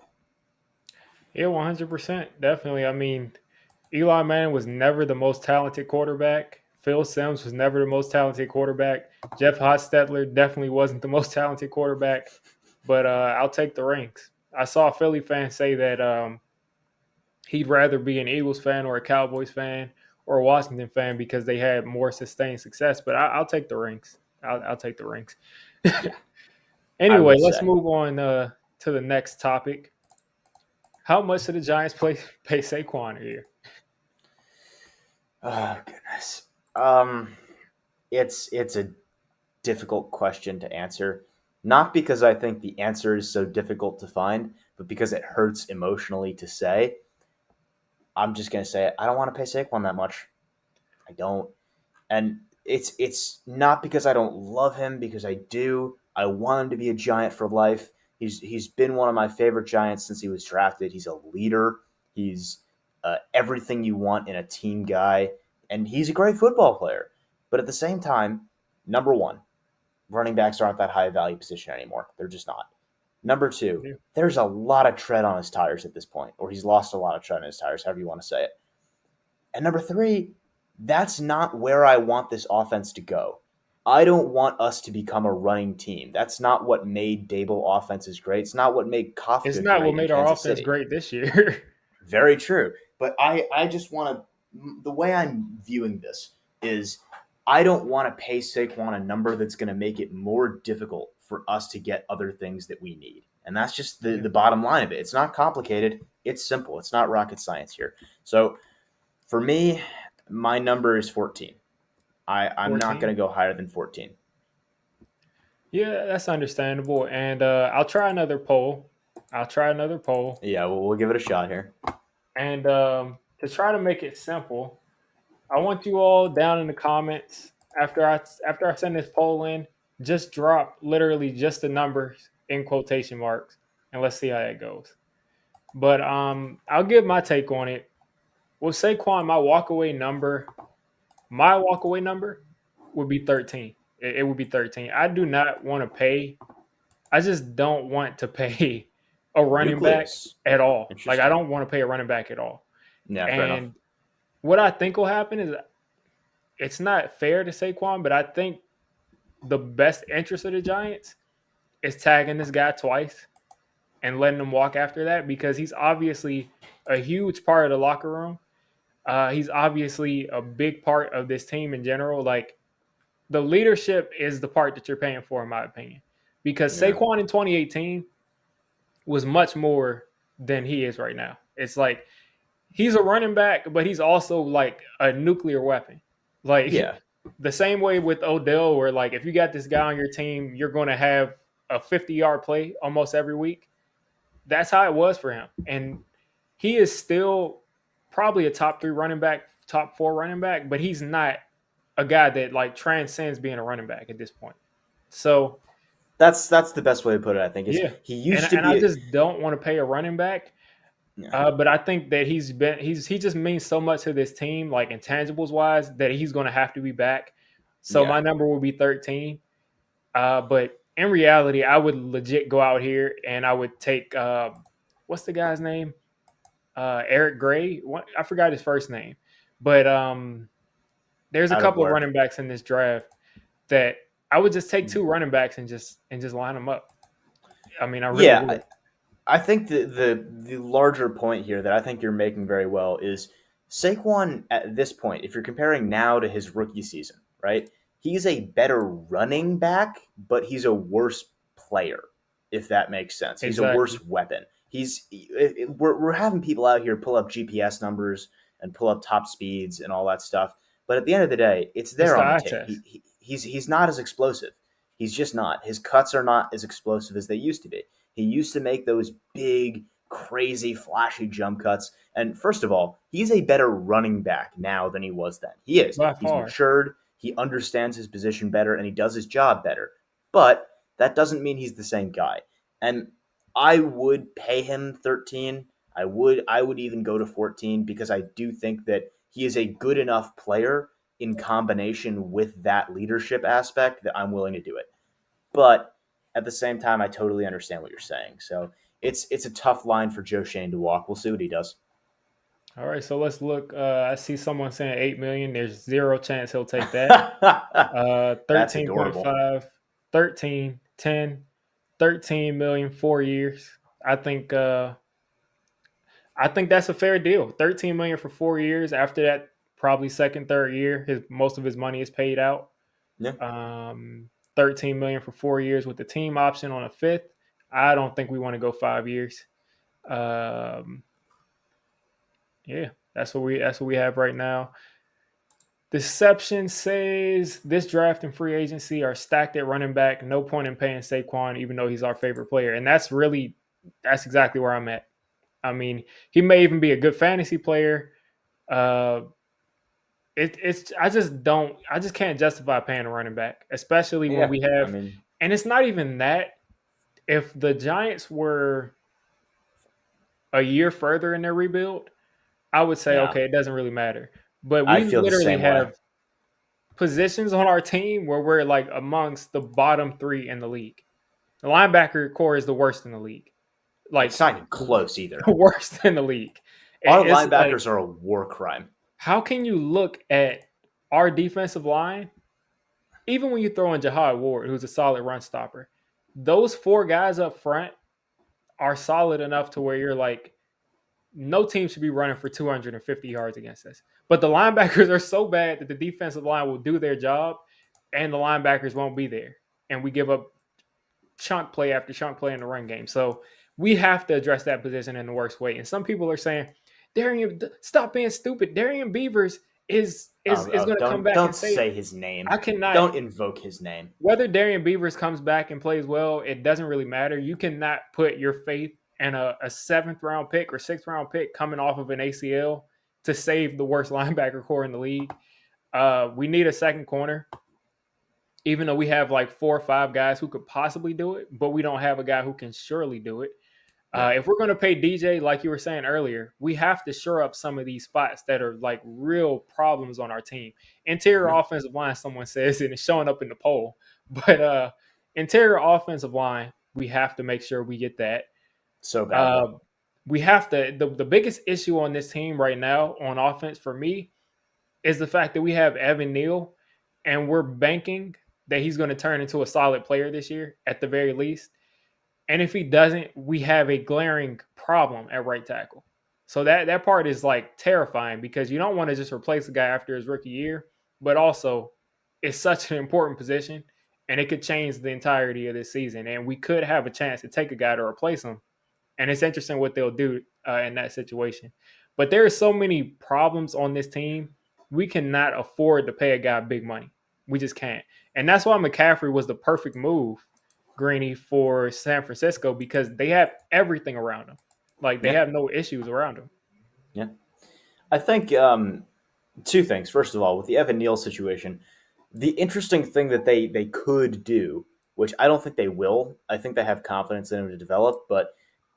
S1: Yeah, 100%. Definitely. I mean, Eli Manning was never the most talented quarterback. Phil Simms was never the most talented quarterback. Jeff Hostetler definitely wasn't the most talented quarterback. But I'll take the rings. I saw a Philly fan say that he'd rather be an Eagles fan or a Cowboys fan or a Washington fan because they had more sustained success. But I'll take the rings. I'll take the rings.
S2: Yeah, I
S1: Anyway,
S2: would
S1: let's
S2: say.
S1: move on to the next topic. How much did the Giants pay Saquon a year?
S2: Oh goodness. Um, it's a difficult question to answer. Not because I think the answer is so difficult to find, but because it hurts emotionally to say. I'm just gonna say it. I don't want to pay Saquon that much. I don't. And it's not because I don't love him, because I do. I want him to be a Giant for life. He's been one of my favorite Giants since he was drafted. He's a leader. He's everything you want in a team guy, and he's a great football player. But at the same time, number one, running backs aren't that high value position anymore. They're just not. Number two,
S1: Yeah.
S2: there's a lot of tread on his tires at this point, or he's lost a lot of tread on his tires, however you want to say it. And number three, that's not where I want this offense to go. I don't want us to become a running team. That's not what made Dable offenses great. It's not what made
S1: It's
S2: Kafka
S1: not what
S2: great in
S1: made our
S2: Kansas
S1: offense
S2: City.
S1: great this year.
S2: Very true. But I just want to, the way I'm viewing this is I don't want to pay Saquon a number that's going to make it more difficult for us to get other things that we need. And that's just
S1: Yeah.
S2: the bottom line of it. It's not complicated. It's simple. It's not rocket science here. So for me, my number is 14. I'm not
S1: 14.
S2: going to go higher than 14.
S1: Yeah, that's understandable. And I'll try another poll. I'll try another poll.
S2: Yeah, we'll give it a shot here.
S1: And to try to make it simple, I want you all down in the comments after I send this poll in, just drop literally just the numbers in quotation marks, and let's see how that goes. But I'll give my take on it. With Saquon, my walkaway number would be 13. It would be 13. I do not want to pay I just don't want to pay a running back
S2: Nucleus.
S1: at all. Like I
S2: Interesting.
S1: don't want to pay a running back at all.
S2: Yeah, fair enough.
S1: And what I think will happen is it's not fair to Saquon, but I think the best interest of the Giants is tagging this guy twice and letting him walk after that because he's obviously a huge part of the locker room. He's obviously a big part of this team in general. Like the leadership is the part that you're paying for, in my opinion, because
S2: Yeah.
S1: Saquon in 2018 was much more than he is right now. It's like he's a running back, but he's also like a nuclear weapon. Like
S2: Yeah.
S1: the same way with Odell, where like if you got this guy on your team, you're going to have a 50-yard play almost every week. That's how it was for him, and he is still probably a top 3 running back, top 4 running back, but he's not a guy that like transcends being a running back at this point. So
S2: That's the best way to put it. I think is
S1: yeah,
S2: he
S1: and
S2: used to
S1: and I
S2: be.
S1: just don't want to pay a running back.
S2: Yeah.
S1: But I think that he just means so much to this team, like intangibles wise, that he's going to have to be back. So
S2: Yeah.
S1: my number will be 13. But in reality, I would legit go out here and I would take what's the guy's name? Eric Gray. I forgot his first name, but there's a
S2: Out of
S1: couple of
S2: where?
S1: running backs in this draft that I would just take 2 running backs and just line them up. I mean, I really
S2: Yeah.
S1: would.
S2: I think the larger point here that I think you're making very well is Saquon at this point, if you're comparing now to his rookie season, right? He's a better running back, but he's a worse player, if that makes sense. He's a
S1: Exactly.
S2: worse weapon. We're having people out here pull up GPS numbers and pull up top speeds and all that stuff, but at the end of the day, it's
S1: It's
S2: there
S1: the
S2: on the
S1: eye
S2: tape.
S1: test.
S2: He's not as explosive. He's just not. His cuts are not as explosive as they used to be. He used to make those big, crazy, flashy jump cuts. And first of all, he's a better running back now than he was then. He is.
S1: By
S2: He's
S1: far.
S2: matured. He understands his position better, and he does his job better. But that doesn't mean he's the same guy. And I would pay him 13. I would even go to 14 because I do think that he is a good enough player in combination with that leadership aspect that I'm willing to do it. But at the same time, I totally understand what you're saying. So it's a tough line for Joe Shane to walk. We'll see what he does.
S1: All right, so let's look. I see someone saying 8 million. There's zero chance he'll take that.
S2: That's adorable.
S1: 13.5, 13, 10, 13 million, 4 years. I think uh I think that's a fair deal. 13 million for 4 years. After that, probably second, third year, his most of his money is paid out.
S2: Yeah.
S1: 13 million for 4 years with the team option on a fifth. I don't think we want to go 5 years. Um, yeah, that's what we have right now. Deception says this draft and free agency are stacked at running back. No point in paying Saquon, even though he's our favorite player. And that's exactly where I'm at. I mean, he may even be a good fantasy player. Uh, I just can't justify paying a running back, especially when
S2: Yeah.
S1: we
S2: I
S1: have,
S2: mean,
S1: and it's not even that. If the Giants were a year further in their rebuild, I would say
S2: yeah.
S1: okay, it doesn't really matter. But
S2: I
S1: we
S2: feel the
S1: literally
S2: same way.
S1: have positions on our team where we're like amongst the bottom 3 in the league. The linebacker core is the worst in the league,
S2: It's
S1: like
S2: not even close either.
S1: the worst in the league.
S2: Our
S1: It's like,
S2: linebackers are a war crime.
S1: how can you look at our defensive line, even when you throw in Jahad Ward, who's a solid run stopper? Those 4 guys up front are solid enough to where you're like, no team should be running for 250 yards against us. But the linebackers are so bad that the defensive line will do their job and the linebackers won't be there. And we give up chunk play after chunk play in the run game. So we have to address that position in the worst way. And some people are saying, Darian, stop being stupid. Darian Beavers is going to come back
S2: Don't
S1: and say,
S2: say his name.
S1: I cannot.
S2: Don't invoke his name.
S1: Whether Darian Beavers comes back and plays well, it doesn't really matter. You cannot put your faith in a 7th-round pick or 6th-round pick coming off of an ACL to save the worst linebacker core in the league. We need a second corner, even though we have like 4 or 5 guys who could possibly do it, but we don't have a guy who can surely do it.
S2: Yeah.
S1: If we're going to pay DJ, like you were saying earlier, we have to shore up some of these spots that are like real problems on our team. Interior
S2: Yeah.
S1: offensive line, someone says, and it's showing up in the poll. But interior offensive line, We have to make sure we get that.
S2: So badly.
S1: Uh, we have to. The biggest issue on this team right now on offense for me is the fact that we have Evan Neal, and we're banking that he's going to turn into a solid player this year at the very least. And if he doesn't, we have a glaring problem at right tackle. So that part is like terrifying because you don't want to just replace a guy after his rookie year, but also it's such an important position and it could change the entirety of this season. And we could have a chance to take a guy to replace him. And it's interesting what they'll do in that situation. But there are so many problems on this team. We cannot afford to pay a guy big money. We just can't. And that's why McCaffrey was the perfect move, Greeny, for San Francisco because they have everything around them. Like they
S2: Yeah.
S1: have no issues around them.
S2: Yeah. I think two things. First of all, with the Evan Neal situation, the interesting thing that they could do, which I don't think they will, I think they have confidence in him to develop, but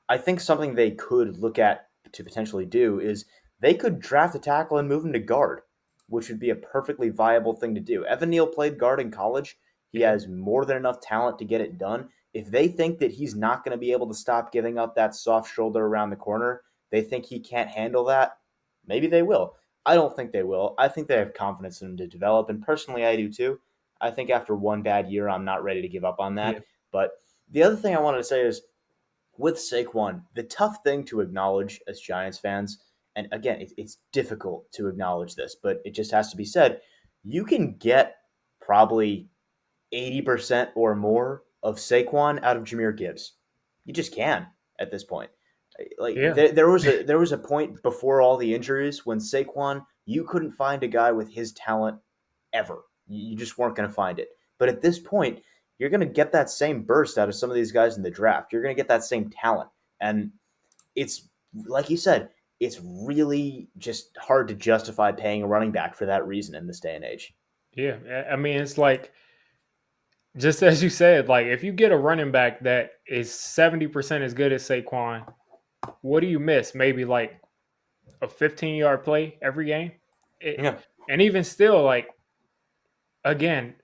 S2: I think something they could look at to potentially do is they could draft a tackle and move him to guard, which would be a perfectly viable thing to do. Evan Neal played guard in college. He
S1: Yeah.
S2: has more than enough talent to get it done. If they think that he's not going to be able to stop giving up that soft shoulder around the corner, they think he can't handle that, maybe they will. I don't think they will. I think they have confidence in him to develop, and personally, I do too. I think after one bad year, I'm not ready to give up on
S1: Yeah.
S2: that. But the other thing I wanted to say is with Saquon, the tough thing to acknowledge as Giants fans, and again, it's difficult to acknowledge this, but it just has to be said, you can get probably 80% or more of Saquon out of Jahmyr Gibbs. You just can at this point. Like
S1: Yeah.
S2: there was a point before all the injuries when Saquon, you couldn't find a guy with his talent ever. You just weren't going to find it. But at this point, you're going to get that same burst out of some of these guys in the draft. You're going to get that same talent. And it's like you said, it's really just hard to justify paying a running back for that reason in this day and age.
S1: Yeah. I mean, it's like just as you said, like if you get a running back that is 70% as good as Saquon, what do you miss? Maybe like a 15-yard play every game. It,
S2: Yeah.
S1: and even still, like again,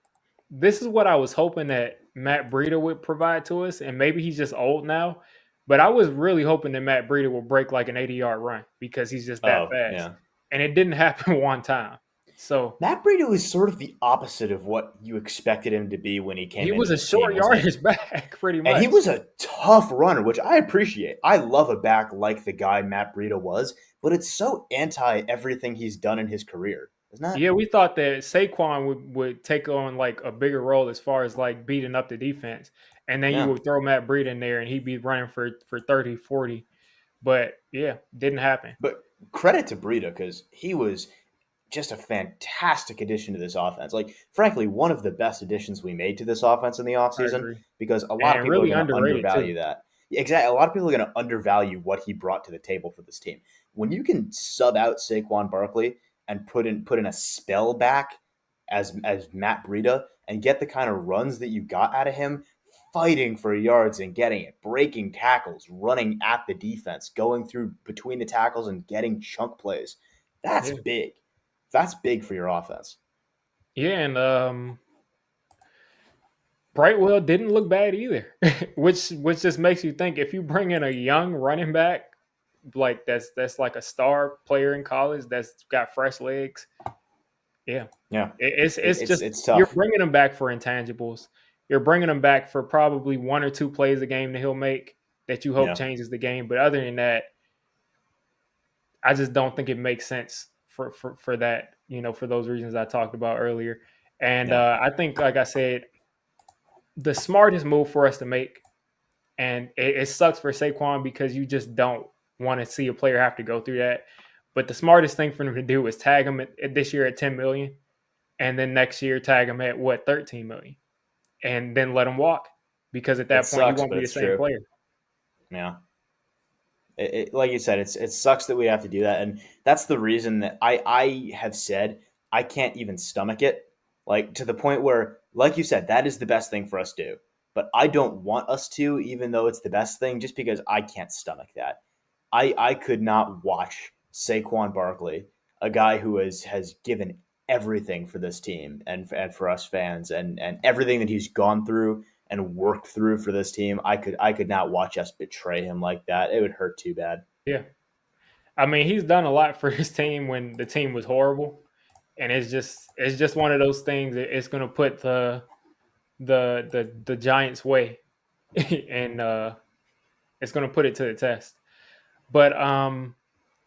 S1: this is what I was hoping that Matt Breida would provide to us, and maybe he's just old now. But I was really hoping that Matt Breida will break like an 80-yard run because he's just that
S2: Oh,
S1: fast,
S2: yeah.
S1: and it didn't happen one time. So
S2: Matt Breida is sort of the opposite of what you expected him to be when he
S1: he
S2: came into
S1: was a
S2: this team,
S1: short
S2: wasn't he?
S1: yardage back, pretty
S2: And he
S1: much.
S2: was a tough runner, which I appreciate. I love a back like the guy Matt Breida was, but it's so anti everything he's done in his career, isn't that?
S1: Yeah, we thought that Saquon would take on like a bigger role as far as like beating up the defense. And then you
S2: Yeah.
S1: would throw Matt Breida in there and he'd be running for 30, 40. But yeah, didn't happen.
S2: But credit to Breida because he was just a fantastic addition to this offense. Like, frankly, one of the best additions we made to this offense in the
S1: I
S2: offseason
S1: agree.
S2: because a lot of
S1: And
S2: people are
S1: really
S2: going to
S1: underrated too.
S2: undervalue that. Exactly. A lot of people are going to undervalue what he brought to the table for this team. When you can sub out Saquon Barkley and put in a spell back as Matt Breida and get the kind of runs that you got out of him, fighting for yards and getting it, breaking tackles, running at the defense, going through between the tackles and getting chunk plays. That's
S1: Yeah.
S2: big. That's big for your offense.
S1: Yeah, and Brightwell didn't look bad either. which just makes you think if you bring in a young running back like that's like a star player in college that's got fresh legs. Yeah,
S2: Yeah,
S1: it's just
S2: it's
S1: you're
S2: tough.
S1: bringing him back for intangibles. You're bringing him back for probably one or two plays a game that he'll make that you hope
S2: Yeah,
S1: changes the game. But other than that, I just don't think it makes sense for that. For those reasons I talked about earlier. And
S2: yeah,
S1: I think, like I said, the smartest move for us to make, and it sucks for Saquon because you just don't want to see a player have to go through that. But the smartest thing for them to do is tag him this year at 10 million, and then next year tag him at what 13 million, and then let him walk because at
S2: it
S1: that point he
S2: sucks,
S1: won't
S2: but
S1: be the
S2: it's
S1: same
S2: true.
S1: player.
S2: Yeah, like you said, it sucks that we have to do that, and that's the reason that I have said I can't even stomach it, like to the point where, like you said, that is the best thing for us to do, but I don't want us to, even though it's the best thing, just because I can't stomach that. I could not watch Saquon Barkley, a guy who has given everything for this team and for us fans and everything that he's gone through and worked through for this team. I could not watch us betray him like that. It would hurt too bad.
S1: Yeah. I mean, he's done a lot for his team when the team was horrible, and it's just one of those things. It's going to put the Giants' way, and it's going to put it to the test. But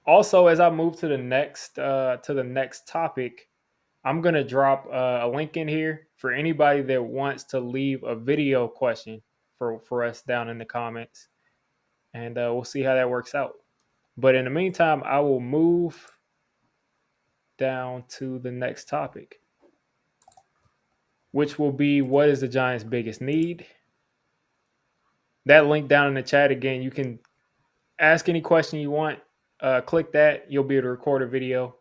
S1: also, as I move to the next topic, I'm going to drop a link in here for anybody that wants to leave a video question for us down in the comments, and we'll see how that works out. But in the meantime, I will move down to the next topic, which will be what is the Giants' biggest need? That link down in the chat again, you can ask any question you want. Click that, you'll be able to record a video.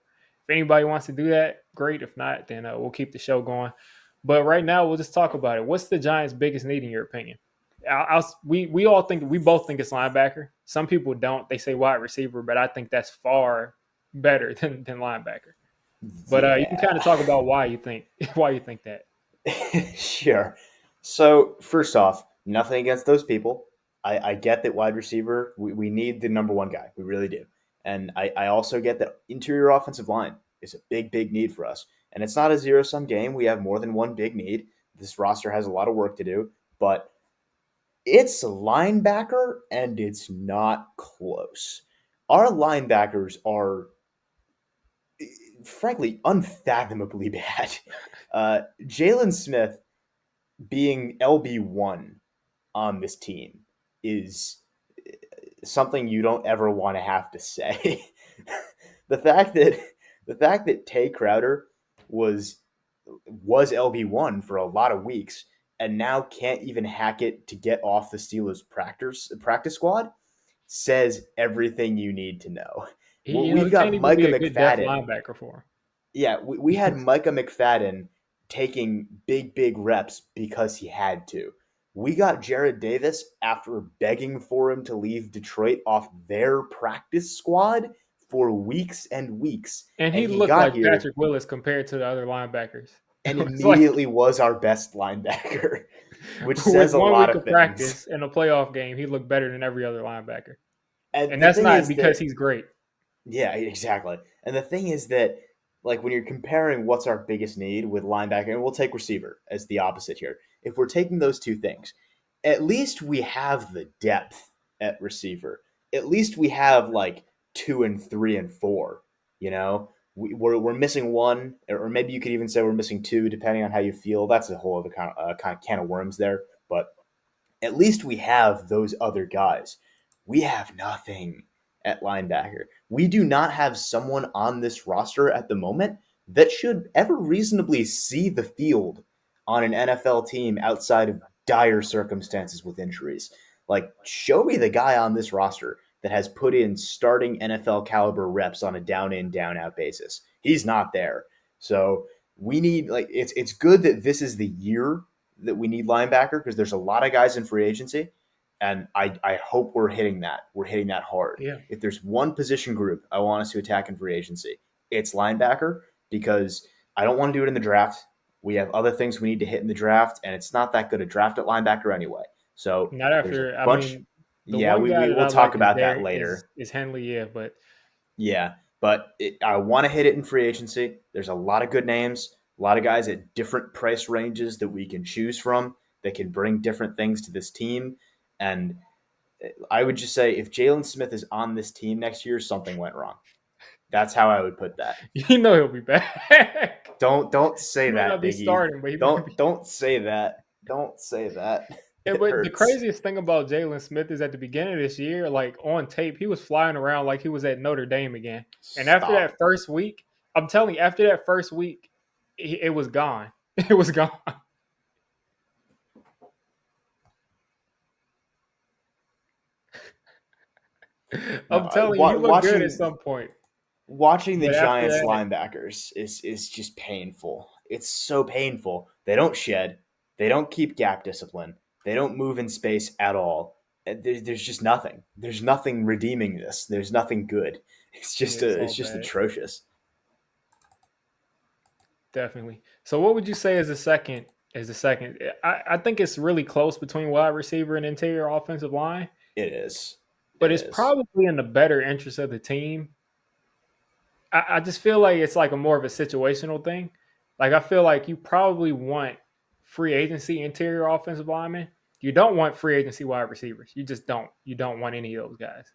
S1: If anybody wants to do that, great. If not, then we'll keep the show going. But right now, we'll just talk about it. What's the Giants' biggest need in your opinion? We all think we both think it's linebacker. Some people don't. They say wide receiver, but I think that's far better than linebacker. But you can kind of
S2: Yeah.
S1: talk about why you think why you think that.
S2: Sure. So first off, nothing against those people. I get that wide receiver, we need the number one guy. We really do. And I also get that interior offensive line is a big, big need for us. And it's not a zero sum game. We have more than one big need. This roster has a lot of work to do, but it's linebacker and it's not close. Our linebackers are frankly unfathomably bad. Jalen Smith being LB1 on this team is something you don't ever want to have to say. the fact that Tay Crowder was LB1 for a lot of weeks and now can't even hack it to get off the Steelers practice squad says everything you need to know. Well,
S1: He
S2: we've
S1: can't
S2: got
S1: even be
S2: Micah
S1: a good depth
S2: McFadden.
S1: linebacker for
S2: Yeah, we had
S1: him.
S2: Micah McFadden taking big reps because he had to. We got Jared Davis after begging for him to leave Detroit off their practice squad for weeks and weeks.
S1: And
S2: And
S1: he
S2: he
S1: looked
S2: got
S1: like
S2: here
S1: Patrick Willis compared to the other linebackers. It
S2: and
S1: was like
S2: immediately was our best linebacker, which
S1: with
S2: says a
S1: 1
S2: lot
S1: week
S2: of
S1: of
S2: things.
S1: practice in a playoff game, he looked better than every other linebacker.
S2: And
S1: And
S2: the
S1: that's
S2: thing
S1: not
S2: is
S1: because
S2: that
S1: he's great.
S2: Yeah, exactly. And the thing is that, like, when you're comparing what's our biggest need with linebacker, and we'll take receiver as the opposite here. If we're taking those two things, at least we have the depth at receiver. At least we have like 2 and 3 and 4. You know, we're missing one, or maybe you could even say we're missing two, depending on how you feel. That's a whole other kind of can of worms there. But at least we have those other guys. We have nothing at linebacker. We do not have someone on this roster at the moment that should ever reasonably see the field on an NFL team outside of dire circumstances with injuries. Like, show me the guy on this roster that has put in starting NFL caliber reps on a down in, down out basis. He's not there. So we need, like, it's good that this is the year that we need linebacker because there's a lot of guys in free agency, and I hope we're hitting that. We're hitting that hard.
S1: Yeah.
S2: If there's one position group I want us to attack in free agency, it's linebacker because I don't want to do it in the draft. We have other things we need to hit in the draft, and it's not that good a draft at linebacker anyway. So
S1: Not
S2: there's a
S1: after I
S2: bunch.
S1: mean the
S2: Yeah,
S1: one guy
S2: we
S1: that
S2: will
S1: I
S2: talk
S1: like is
S2: about that
S1: there
S2: later.
S1: is Henley, yeah, but
S2: Yeah, but I want to hit it in free agency. There's a lot of good names, a lot of guys at different price ranges that we can choose from that can bring different things to this team. And I would just say if Jalen Smith is on this team next year, something went wrong. That's how I would put that.
S1: you know he'll be back.
S2: Don't say
S1: He might
S2: that,
S1: not be
S2: Biggie.
S1: starting, but he might be.
S2: Don't say that. Don't say that.
S1: Yeah,
S2: It
S1: but the
S2: hurts.
S1: craziest thing about Jalen Smith is at the beginning of this year, like on tape, he was flying around like he was at Notre Dame again. And after
S2: Stop.
S1: that first week, I'm telling you, after that first week, it was gone. It was gone. I'm
S2: No,
S1: telling you, he looked good at some point,
S2: watching the
S1: but after
S2: Giants
S1: that,
S2: linebackers is just painful. It's so painful. They don't shed. They don't keep gap discipline. They don't move in space at all. There's just nothing. There's nothing redeeming this. There's nothing good.
S1: yeah, it's
S2: It's
S1: all
S2: just
S1: bad.
S2: atrocious.
S1: Definitely. So, what would you say is the second? is the second. I think it's really close between wide receiver and interior offensive line,
S2: It is.
S1: but
S2: It
S1: it's
S2: is.
S1: probably in the better interest of the team. I just feel like it's like a more of a situational thing. Like I feel like you probably want free agency interior offensive linemen. You don't want free agency wide receivers. You just don't. You don't want any of those guys.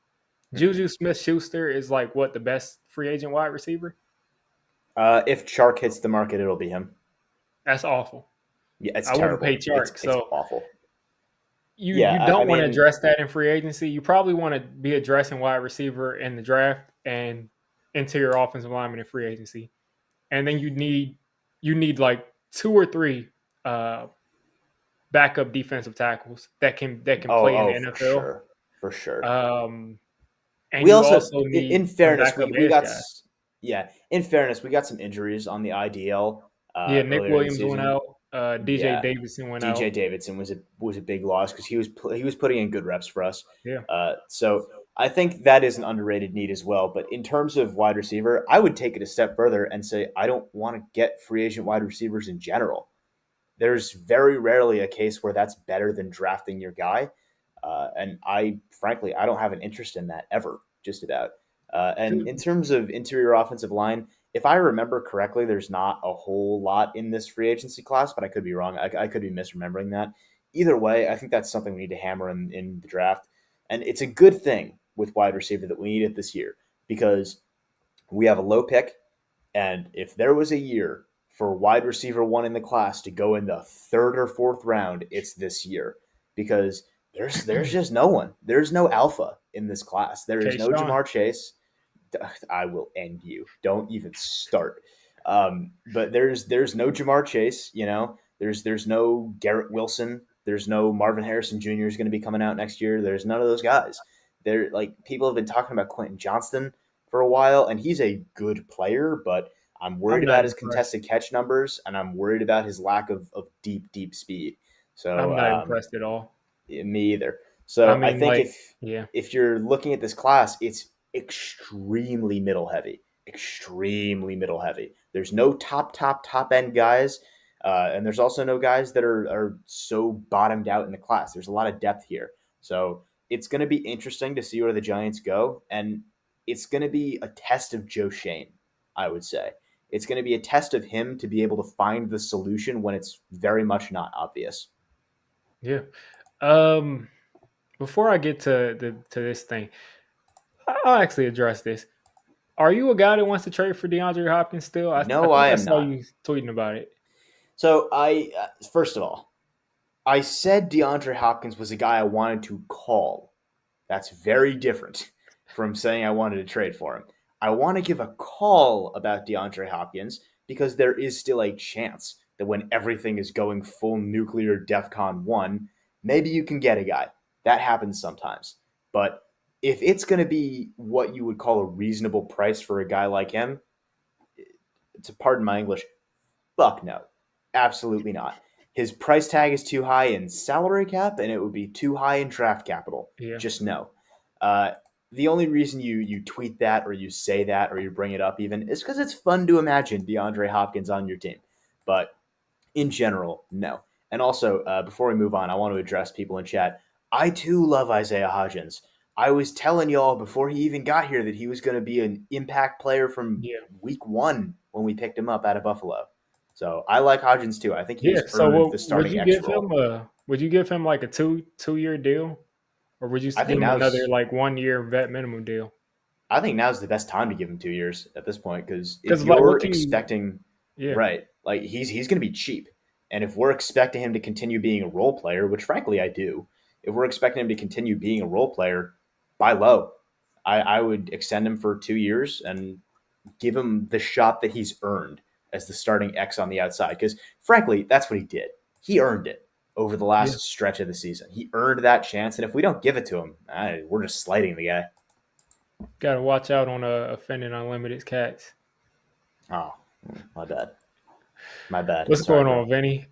S2: Mm-mm.
S1: Juju Smith Schuster is like what the best free agent wide receiver.
S2: If Chark hits the market, it'll be him.
S1: That's awful.
S2: Yeah, it's
S1: I wouldn't pay
S2: terrible. It's
S1: Chark.
S2: it's
S1: So
S2: awful.
S1: you
S2: Yeah, I
S1: don't want to
S2: mean,
S1: address that in free agency. You probably want to be addressing wide receiver in the draft and interior offensive lineman in free agency, and then you need like two or three uh, backup defensive tackles that can play in the
S2: for
S1: NFL.
S2: sure, for sure.
S1: Um, and
S2: We
S1: you
S2: also,
S1: also
S2: in
S1: need some
S2: fairness,
S1: backup
S2: we
S1: edge
S2: got,
S1: guys.
S2: yeah, in fairness, we got some injuries on the IDL
S1: Yeah, Nick
S2: earlier in the
S1: Williams went
S2: season.
S1: out. DJ
S2: Yeah,
S1: Davidson went
S2: DJ
S1: out.
S2: Davidson was a big loss because he was putting in good reps for us.
S1: Yeah,
S2: So I think that is an underrated need as well. But in terms of wide receiver, I would take it a step further and say I don't want to get free agent wide receivers in general. There's very rarely a case where that's better than drafting your guy. And I, frankly, I don't have an interest in that ever, just about. And in terms of interior offensive line, if I remember correctly, there's not a whole lot in this free agency class, but I could be wrong. I could be misremembering that. Either way, I think that's something we need to hammer in the draft. And it's a good thing with wide receiver that we need it this year because we have a low pick. And if there was a year for wide receiver one in the class to go in the third or fourth round, it's this year because there's just no one. There's no alpha in this class. There is no
S1: Kayshawn.
S2: Jamar Chase. I will end you. Don't even start. But there's no Jamar Chase. You know, there's no Garrett Wilson. There's no Marvin Harrison Jr. is going to be coming out next year. There's none of those guys. They're like people have been talking about Quentin Johnston for a while, and he's a good player, but I'm
S1: I'm
S2: worried
S1: not
S2: about his
S1: impressed.
S2: contested catch numbers, and I'm worried about his lack of deep speed. So
S1: I'm not impressed at all.
S2: me either.
S1: I
S2: So I
S1: mean,
S2: think
S1: like, yeah,
S2: if you're looking at this class, it's extremely middle heavy, extremely middle heavy. There's no top end guys, and there's also no guys that are so bottomed out in the class. There's a lot of depth here, so it's going to be interesting to see where the Giants go, and it's going to be a test of Joe Shane. I would say it's going to be a test of him to be able to find the solution when it's very much not obvious.
S1: yeah. Um, Before I get to this thing, I'll actually address this. Are you a guy that wants to trade for DeAndre Hopkins still? I
S2: No, I
S1: think I
S2: am
S1: saw
S2: not.
S1: you tweeting about it.
S2: So first of all, I said DeAndre Hopkins was a guy I wanted to call. That's very different from saying I wanted to trade for him. I want to give a call about DeAndre Hopkins because there is still a chance that when everything is going full nuclear DEFCON 1, maybe you can get a guy. That happens sometimes. But if it's going to be what you would call a reasonable price for a guy like him, to pardon my English, fuck no. Absolutely not. His price tag is too high in salary cap, and it would be too high in draft capital.
S1: Yeah,
S2: Just no. Uh, the only reason you tweet that or you say that or you bring it up even is because it's fun to imagine DeAndre Hopkins on your team. But in general, no. And also, before we move on, I want to address people in chat. I too love Isaiah Hodgins. I was telling y'all before he even got here that he was going to be an impact player from
S1: yeah,
S2: week one when we picked him up out of Buffalo. So I like Hodgins too. I think he
S1: yeah.
S2: has
S1: So,
S2: earned the
S1: would
S2: starting
S1: you
S2: X
S1: give him
S2: role.
S1: a would you give him like a two-year deal, or would you
S2: I
S1: give
S2: think
S1: him another
S2: now's
S1: like 1 year vet minimum deal?
S2: I think now's the best time to give him 2 years at this point because if
S1: Because like,
S2: you're
S1: what can you?
S2: expecting
S1: Yeah,
S2: right, like he's going to be cheap, and if we're expecting him to continue being a role player, which frankly I do, if we're expecting him to continue being a role player, buy low. I would extend him for 2 years and give him the shot that he's earned as the starting X on the outside. Because frankly, that's what he did. He earned it over the
S1: yeah.
S2: last stretch of the season. He earned that chance, and if we don't give it to him, we're just slighting the guy.
S1: Got to watch out on offending unlimited cats.
S2: Oh, my bad. My bad.
S1: What's
S2: Sorry,
S1: going
S2: bro.
S1: on, Vinny?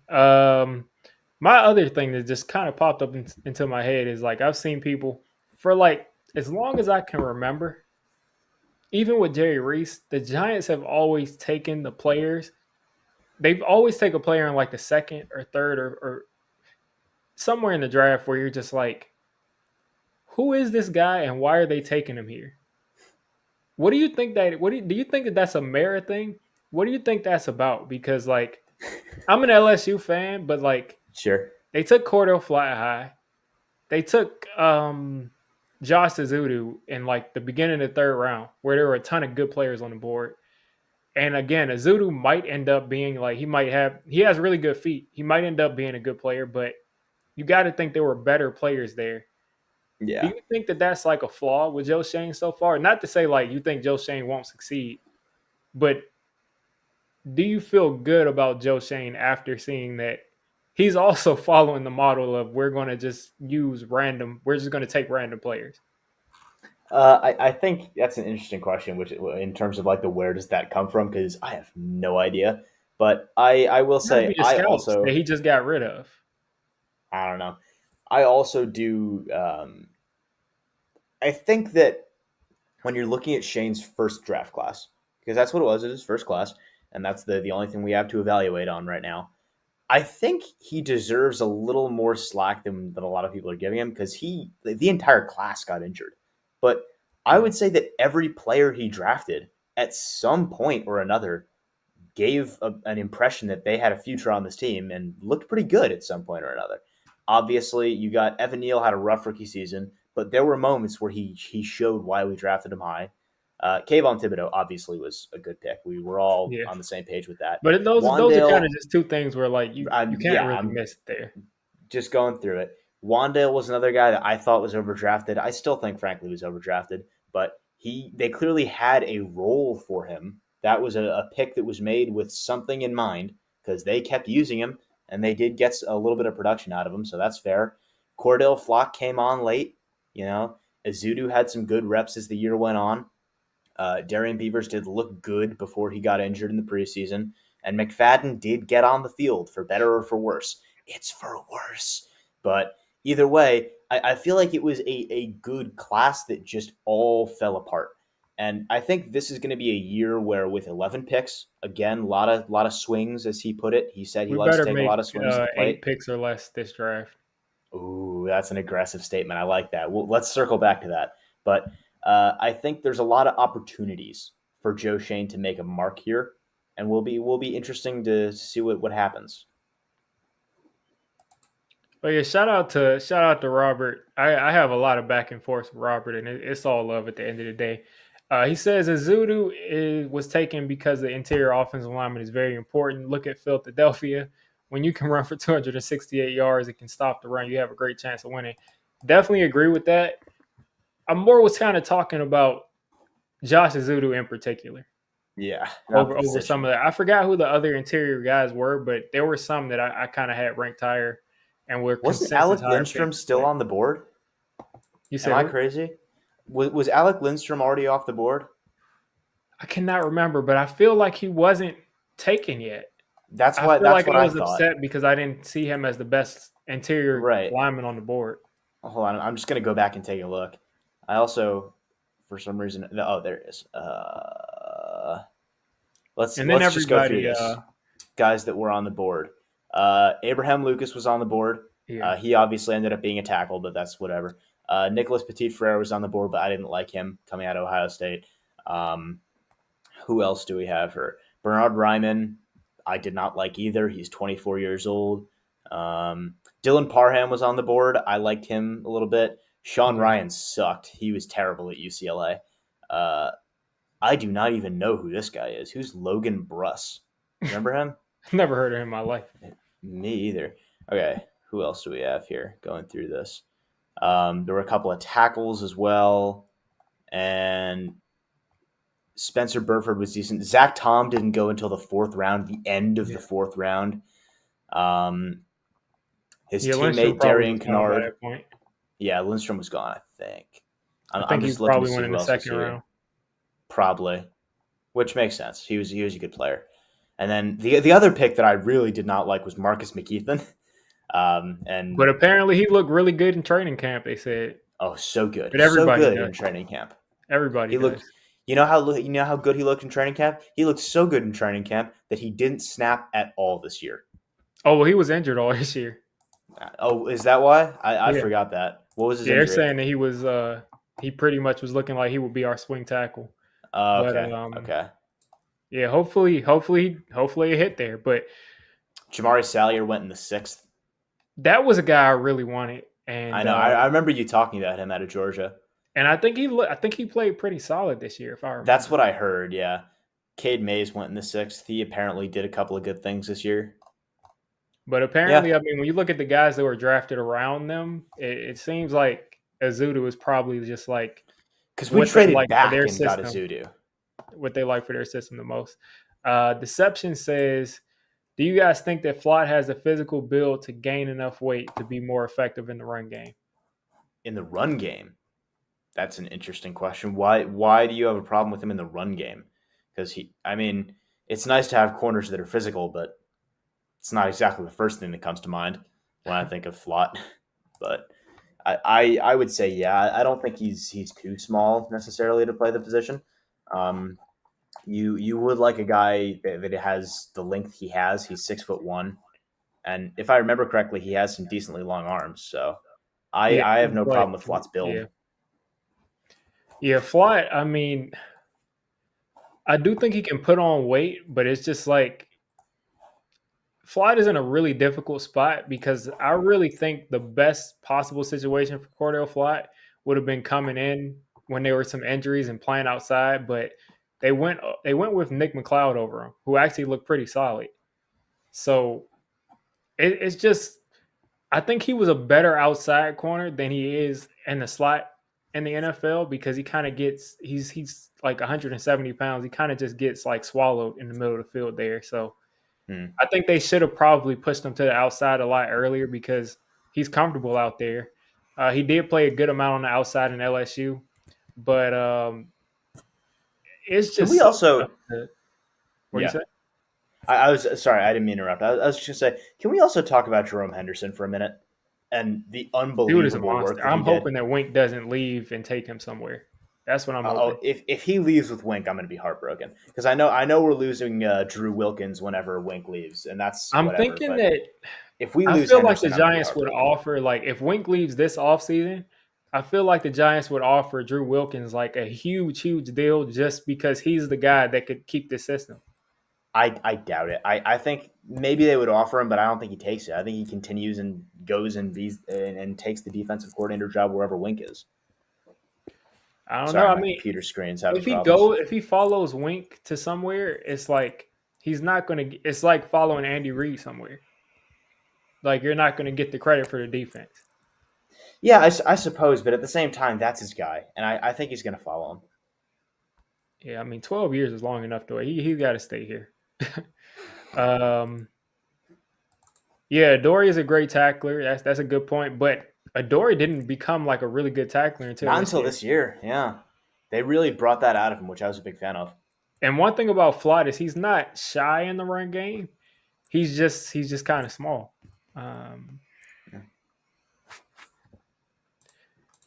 S1: My other thing that just kind of popped up into my head is like I've seen people for like as long as I can remember, even with Jerry Reese, the Giants have always taken the players they've always take a player in like the second or third or somewhere in the draft where you're just like, who is this guy and why are they taking him here? What do you think that? Do you think that that's a merit thing? What do you think that's about? Because like I'm an LSU fan, but like
S2: Sure.
S1: they took Cordell Fly High, they took Josh Azudu in like the beginning of the third round, where there were a ton of good players on the board. And again, Azudu might end up being like he has really good feet. He might end up being a good player, but you got to think there were better players there. Do
S2: Yeah.
S1: you think that that's like a flaw with Joe Shane so far? Not to say like you think Joe Shane won't succeed, but do you feel good about Joe Shane after seeing that he's also following the model of we're going to just we're just going to take random players?
S2: I think that's an interesting question, which in terms of like the where does that come from? Because I have no idea. But I will
S1: It got to
S2: say
S1: be the scouts that he just got rid of.
S2: I don't know. I also do. I think that when you're looking at Shane's first draft class, because that's what it was, his first class, and that's the only thing we have to evaluate on right now. I think he deserves a little more slack than a lot of people are giving him because the entire class got injured. But I
S1: Yeah.
S2: would say that every player he drafted at some point or another gave an impression that they had a future on this team and looked pretty good at some point or another. Obviously, you got Evan Neal had a rough rookie season, but there were moments where he showed why we drafted him high. Kayvon Thibodeau obviously was a good pick. We were all
S1: Yeah.
S2: on the same page with that.
S1: But those are kind of
S2: Wandale,
S1: just two things where like you can't really
S2: I'm
S1: miss there.
S2: just going through it. Wandale was another guy that I thought was overdrafted. I still think, frankly, he was overdrafted, but they clearly had a role for him. That was a pick that was made with something in mind because they kept using him and they did get a little bit of production out of him, so that's fair. Cordell Flock came on late. You know, Azudu had some good reps as the year went on. Darian Beavers did look good before he got injured in the preseason, and McFadden did get on the field for better or for worse. It's for worse. But either way, I feel like it was a good class that just all fell apart. And I think this is going to be a year where, with 11 picks, again, a lot of swings, as he put it. He said he
S1: We
S2: likes to
S1: better
S2: take a
S1: make
S2: lot of swings at the
S1: 8
S2: plate.
S1: picks or less this draft.
S2: Ooh, that's an aggressive statement. I like that. Well, let's circle back to that. But I think there's a lot of opportunities for Joe Shane to make a mark here, and will be interesting to see what happens.
S1: But yeah, shout out to Robert. I have a lot of back and forth with Robert, and it's all love at the end of the day. He says was taken because the interior offensive lineman is very important. Look at Philadelphia. When you can run for 268 yards and can stop the run, you have a great chance of winning. Definitely agree with that. I'm more was kind of talking about Josh Azudu in particular
S2: Yeah, not the
S1: over some
S2: position.
S1: of that. I forgot who the other interior guys were, but there were some that I kind of had ranked higher and were
S2: Wasn't
S1: consensus
S2: Alec
S1: higher
S2: Lindstrom
S1: picks.
S2: still
S1: But
S2: on the board?
S1: you
S2: Am
S1: said
S2: I
S1: who?
S2: crazy? Was Alec Lindstrom already off the board?
S1: I cannot remember, but I feel like he wasn't taken yet.
S2: That's
S1: I
S2: why.
S1: feel
S2: That's
S1: like
S2: what
S1: I
S2: I
S1: was
S2: thought.
S1: upset because I didn't see him as the best interior
S2: Right.
S1: lineman on the board.
S2: Hold on. I'm just gonna go back and take a look. I also, for some reason, oh, there it is. Let's
S1: And then
S2: let's just go through
S1: everybody,
S2: this. Guys that were on the board. Abraham Lucas was on the board.
S1: yeah,
S2: He obviously ended up being a tackle, but that's whatever. Nicholas Petit Frere was on the board, but I didn't like him coming out of Ohio State. Um, who else do we have here? Bernard Ryman, I did not like either. He's 24 years old. Dylan Parham was on the board. I liked him a little bit. Sean
S1: yeah.
S2: Ryan sucked. He was terrible at UCLA. Uh, I do not even know who this guy is. Who's Logan Bruss? Remember him?
S1: Never heard of him in my life.
S2: Me either. Okay, who else do we have here going through this? There were a couple of tackles as well, and Spencer Burford was decent. Zach Tom didn't go until the fourth round, the end of
S1: Yeah,
S2: the fourth round. Um, his
S1: yeah. Lindstrom
S2: teammate
S1: probably
S2: Darian
S1: was gone by
S2: Kennard,
S1: that point.
S2: yeah, Lindstrom was gone. I think.
S1: I
S2: I'm
S1: think he
S2: just looking to
S1: probably
S2: see
S1: went in
S2: who
S1: the
S2: else was
S1: second
S2: here.
S1: round.
S2: Probably, which makes sense. He was a good player. And then the other pick that I really did not like was Marcus McKeithen. And
S1: But apparently, he looked really good in training camp. They said,
S2: oh, so good,
S1: but
S2: so
S1: everybody
S2: good
S1: does.
S2: in training camp.
S1: Everybody
S2: He looked
S1: does.
S2: You know how good he looked in training camp. He looked so good in training camp that he didn't snap at all this year.
S1: Oh well, he was injured all this year.
S2: Oh, is that why? I
S1: Yeah,
S2: forgot that. What was his
S1: yeah. They're
S2: injury?
S1: saying that he pretty much was looking like he would be our swing tackle. But
S2: Okay, okay.
S1: yeah, hopefully it hit there. But
S2: Jamari Salyer went in the sixth.
S1: that was a guy I really wanted,
S2: I know. I remember you talking about him out of Georgia.
S1: and I think he played pretty solid this year, if I
S2: That's
S1: remember.
S2: what I heard. Yeah, Cade Mays went in the sixth. He apparently did a couple of good things this year.
S1: But
S2: Yeah,
S1: apparently, I mean, when you look at the guys that were drafted around them, it seems like Azudu is probably just like
S2: because we
S1: what they
S2: traded
S1: like for
S2: back
S1: their
S2: and got
S1: system,
S2: Azudu.
S1: what they like for their system the most. Deception says, "Do you guys think that Flott has the physical build to gain enough weight to be more effective in the run game?"
S2: In the run game. That's an interesting question. Why do you have a problem with him in the run game? Because I mean, it's nice to have corners that are physical, but it's not exactly the first thing that comes to mind when I think of Flott. But I would say yeah. I don't think he's too small necessarily to play the position. Um, you would like a guy that has the length he has. He's 6'1", and if I remember correctly, he has some decently long arms. So
S1: Yeah,
S2: I have no
S1: but
S2: problem with Flott's build.
S1: yeah, yeah, Flott. I mean, I do think he can put on weight, but it's just like Flight is in a really difficult spot because I really think the best possible situation for Cordell Flight would have been coming in when there were some injuries and playing outside, but they went with Nick McLeod over him, who actually looked pretty solid. So it's just I think he was a better outside corner than he is in the slot in the NFL because he kind of gets he's like 170 pounds. He kind of just gets like swallowed in the middle of the field there. So
S2: Hmm.
S1: I think they should have probably pushed him to the outside a lot earlier because he's comfortable out there. He did play a good amount on the outside in LSU, but it's
S2: Can we
S1: just so tough
S2: also
S1: to. What do you
S2: yeah.
S1: say?
S2: I was sorry, I didn't mean to interrupt. I was just gonna say, can we also talk about Jerome Henderson for a minute and the
S1: Dude is a
S2: unbelievable work
S1: monster.
S2: that he
S1: I'm
S2: did?
S1: hoping that Wink doesn't leave and take him somewhere. That's what I'm
S2: Oh,
S1: hoping.
S2: if he leaves with Wink, I'm going to be heartbroken because I know we're losing Drew Wilkins whenever Wink leaves, and that's
S1: I'm
S2: whatever.
S1: thinking
S2: But
S1: that
S2: if we
S1: I
S2: lose
S1: feel like the
S2: Henderson, I'm going to be
S1: Giants would
S2: heartbroken.
S1: offer like if Wink leaves this offseason, I feel like the Giants would offer Drew Wilkins like a huge deal just because he's the guy that could keep the system.
S2: I doubt it. I think maybe they would offer him, but I don't think he takes it. I think he continues and goes and takes the defensive coordinator job wherever Wink is.
S1: I don't know.
S2: Sorry,
S1: I
S2: my
S1: mean,
S2: computer screen's having problems.
S1: if he follows Wink to somewhere, it's like he's not going to. It's like following Andy Reid somewhere. Like you're not going to get the credit for the defense.
S2: Yeah, I suppose, but at the same time, that's his guy, and I think he's going to follow him.
S1: Yeah, I mean, 12 years is long enough to. He's got to stay here. um, yeah, Adoree is a great tackler. That's a good point. But Adoree didn't become like a really good tackler until
S2: Not
S1: this
S2: until
S1: year.
S2: this year, yeah. They really brought that out of him, which I was a big fan of.
S1: And one thing about Floyd is he's not shy in the run game. He's just kind of small. Um,
S2: Yeah.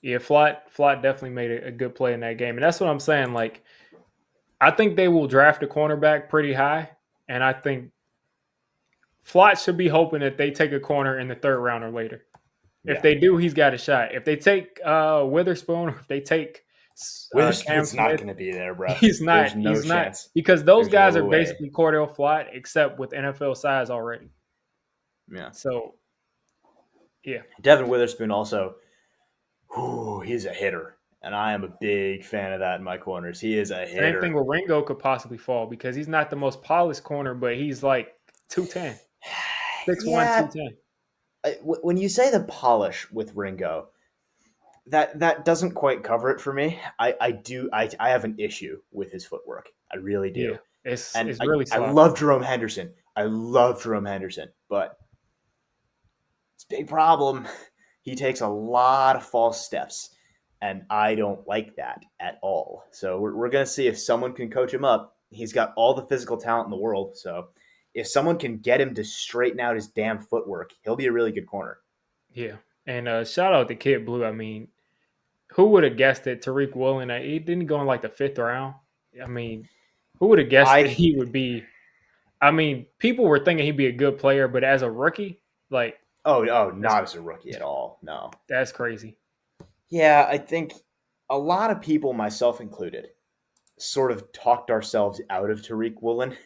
S1: yeah, Flott definitely made a good play in that game, and that's what I'm saying. Like, I think they will draft a cornerback pretty high, and I think Flott should be hoping that they take a corner in the third round or later. If
S2: Yeah.
S1: they do, he's got a shot. If they take Witherspoon, or if they take Cam
S2: Witherspoon's not
S1: Smith,
S2: going to be there, bro.
S1: he's
S2: There's
S1: not.
S2: no
S1: He's not
S2: chance.
S1: because those
S2: There's
S1: guys
S2: no
S1: are
S2: way.
S1: basically Cordell Flott, except with NFL size already.
S2: Yeah.
S1: So yeah,
S2: Devin Witherspoon also, he's a hitter. And I am a big fan of that in my corners. He is a
S1: same thing
S2: hitter.
S1: with Ringo could possibly fall because he's not the most polished corner, but he's like 210, 6'1",
S2: Yeah.
S1: 210.
S2: When you say the polish with Ringo, that doesn't quite cover it for me. I have an issue with his footwork. I really
S1: Yeah,
S2: do. And
S1: it's really
S2: I
S1: sloppy.
S2: love Jerome Henderson. I love Jerome Henderson, but it's a big problem. He takes a lot of false steps, and I don't like that at all. So we're going to see if someone can coach him up. He's got all the physical talent in the world. So if someone can get him to straighten out his damn footwork, he'll be a really good corner.
S1: Yeah, and shout out to Kid Blue. I mean, who would have guessed that Tariq Woolen? He didn't go in like the fifth round. I mean, who would have guessed that
S2: I
S1: he would be? I mean, people were thinking he'd be a good player, but as a rookie, like that's
S2: not as a rookie at all. No.
S1: that's crazy.
S2: Yeah, I think a lot of people, myself included, sort of talked ourselves out of Tariq Woolen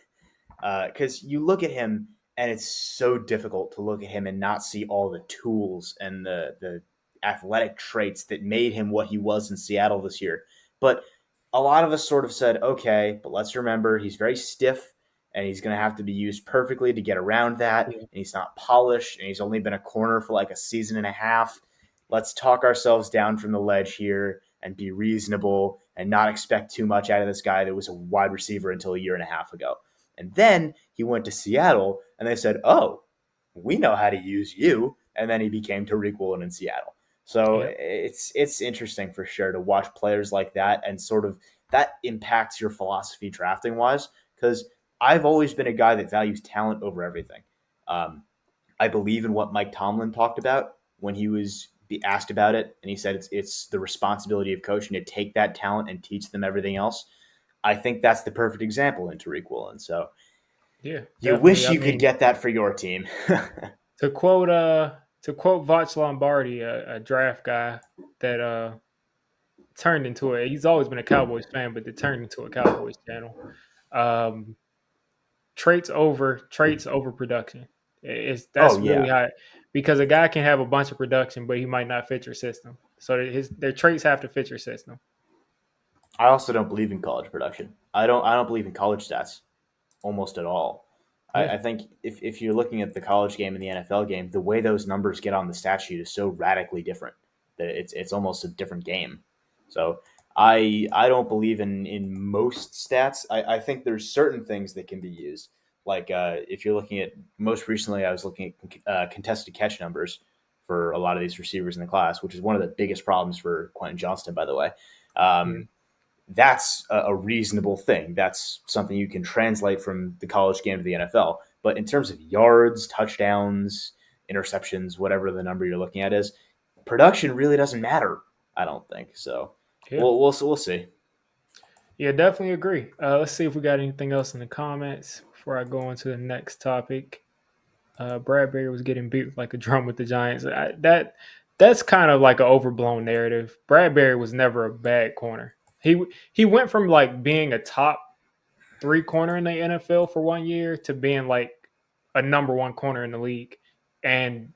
S2: because you look at him and it's so difficult to look at him and not see all the tools and the athletic traits that made him what he was in Seattle this year. But a lot of us sort of said, okay, but let's remember he's very stiff and he's going to have to be used perfectly to get around that.
S1: Yeah,
S2: And he's not polished and he's only been a corner for like a season and a half. Let's talk ourselves down from the ledge here and be reasonable and not expect too much out of this guy that was a wide receiver until a year and a half ago. And then he went to Seattle and they said, oh, we know how to use you. And then he became Tariq Woolen in Seattle. So
S1: yeah,
S2: it's interesting for sure to watch players like that and sort of that impacts your philosophy drafting wise because I've always been a guy that values talent over everything. Um, I believe in what Mike Tomlin talked about when he was asked about it, and he said it's the responsibility of coaching to take that talent and teach them everything else. I think that's the perfect example in Tariq Woolen. So
S1: yeah,
S2: you
S1: definitely.
S2: wish
S1: I
S2: you could
S1: mean,
S2: get that for your team.
S1: to quote Voch Lombardi, a draft guy that turned into a he's always been a Cowboys fan, but it turned into a Cowboys channel. Um, traits over production. It's
S2: Oh
S1: that's really
S2: yeah,
S1: high because a guy can have a bunch of production, but he might not fit your system. So their traits have to fit your system.
S2: I also don't believe in college production. I don't believe in college stats almost at all.
S1: Yeah,
S2: I think if you're looking at the college game and the NFL game, the way those numbers get on the stat sheet is so radically different that it's almost a different game. So I don't believe in most stats. I think there's certain things that can be used. Like if you're looking at most recently, I was looking at contested catch numbers for a lot of these receivers in the class, which is one of the biggest problems for Quentin Johnston, by the way.
S1: yeah,
S2: Um, that's a reasonable thing. That's something you can translate from the college game to the NFL. But in terms of yards, touchdowns, interceptions, whatever the number you're looking at is, production really doesn't matter. I don't think so.
S1: yeah,
S2: We'll see.
S1: yeah. Definitely agree. Let's see if we got anything else in the comments before I go on to the next topic. Bradbury was getting beat like a drum with the Giants. That's kind of like an overblown narrative. Bradbury was never a bad corner. He went from like being a top three corner in the NFL for 1 year to being like a number one corner in the league. And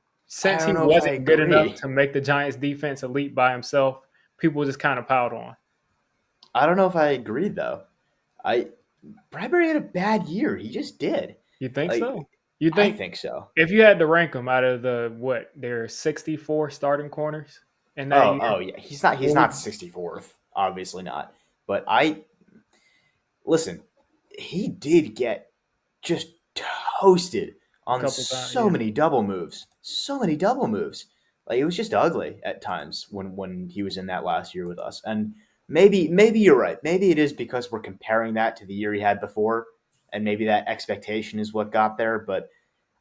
S2: I
S1: since
S2: don't
S1: he
S2: know if I
S1: wasn't good enough
S2: agree.
S1: to make the Giants defense elite by himself, people just kind of piled on.
S2: I don't know if I agree though. I Bradbury had a bad year. He just did.
S1: You think
S2: Like
S1: so? You
S2: I
S1: think
S2: think so.
S1: if you had to rank them out of the what, there are 64 starting corners in that year,
S2: Yeah. He's not
S1: what
S2: 64th. Obviously not. But I listen. He did get just toasted
S1: a
S2: on
S1: couple times,
S2: so
S1: yeah.
S2: many double moves. So many double moves. Like it was just ugly at times when he was in that last year with us. And maybe you're right. Maybe it is because we're comparing that to the year he had before, and maybe that expectation is what got there. But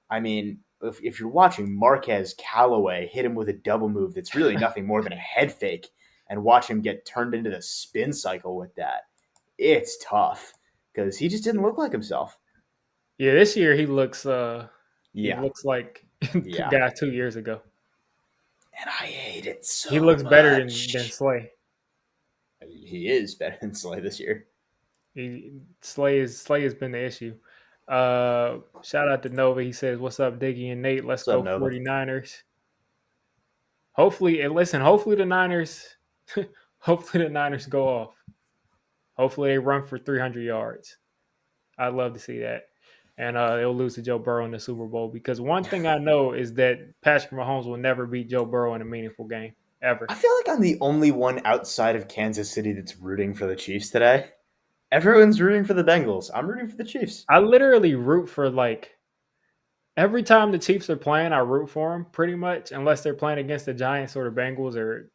S2: I mean, if you're watching Marquez Callaway hit him with a double move that's really nothing more than a head fake, and watch him get turned into the spin cycle with that, it's tough because he just didn't look like himself.
S1: Yeah, this year he
S2: Yeah,
S1: looks like the
S2: yeah.
S1: guy 2 years ago.
S2: And I hate it
S1: He
S2: so
S1: looks better than
S2: much.
S1: Slay.
S2: He is better than Slay this year.
S1: Slay has been the issue. Shout out to Nova. He says, "What's up, Diggy and Nate? Let's
S2: What's up,
S1: go
S2: Nova?
S1: 49ers." Hopefully, and listen, hopefully the Niners hopefully the Niners go off. Hopefully they run for 300 yards. I'd love to see that. And they'll lose to Joe Burrow in the Super Bowl because one thing I know is that Patrick Mahomes will never beat Joe Burrow in a meaningful game ever.
S2: I feel like I'm the only one outside of Kansas City that's rooting for the Chiefs today. Everyone's rooting for the Bengals. I'm rooting for the Chiefs.
S1: I literally root for like every time the Chiefs are playing, I root for them pretty much, unless they're playing against the Giants or the Bengals or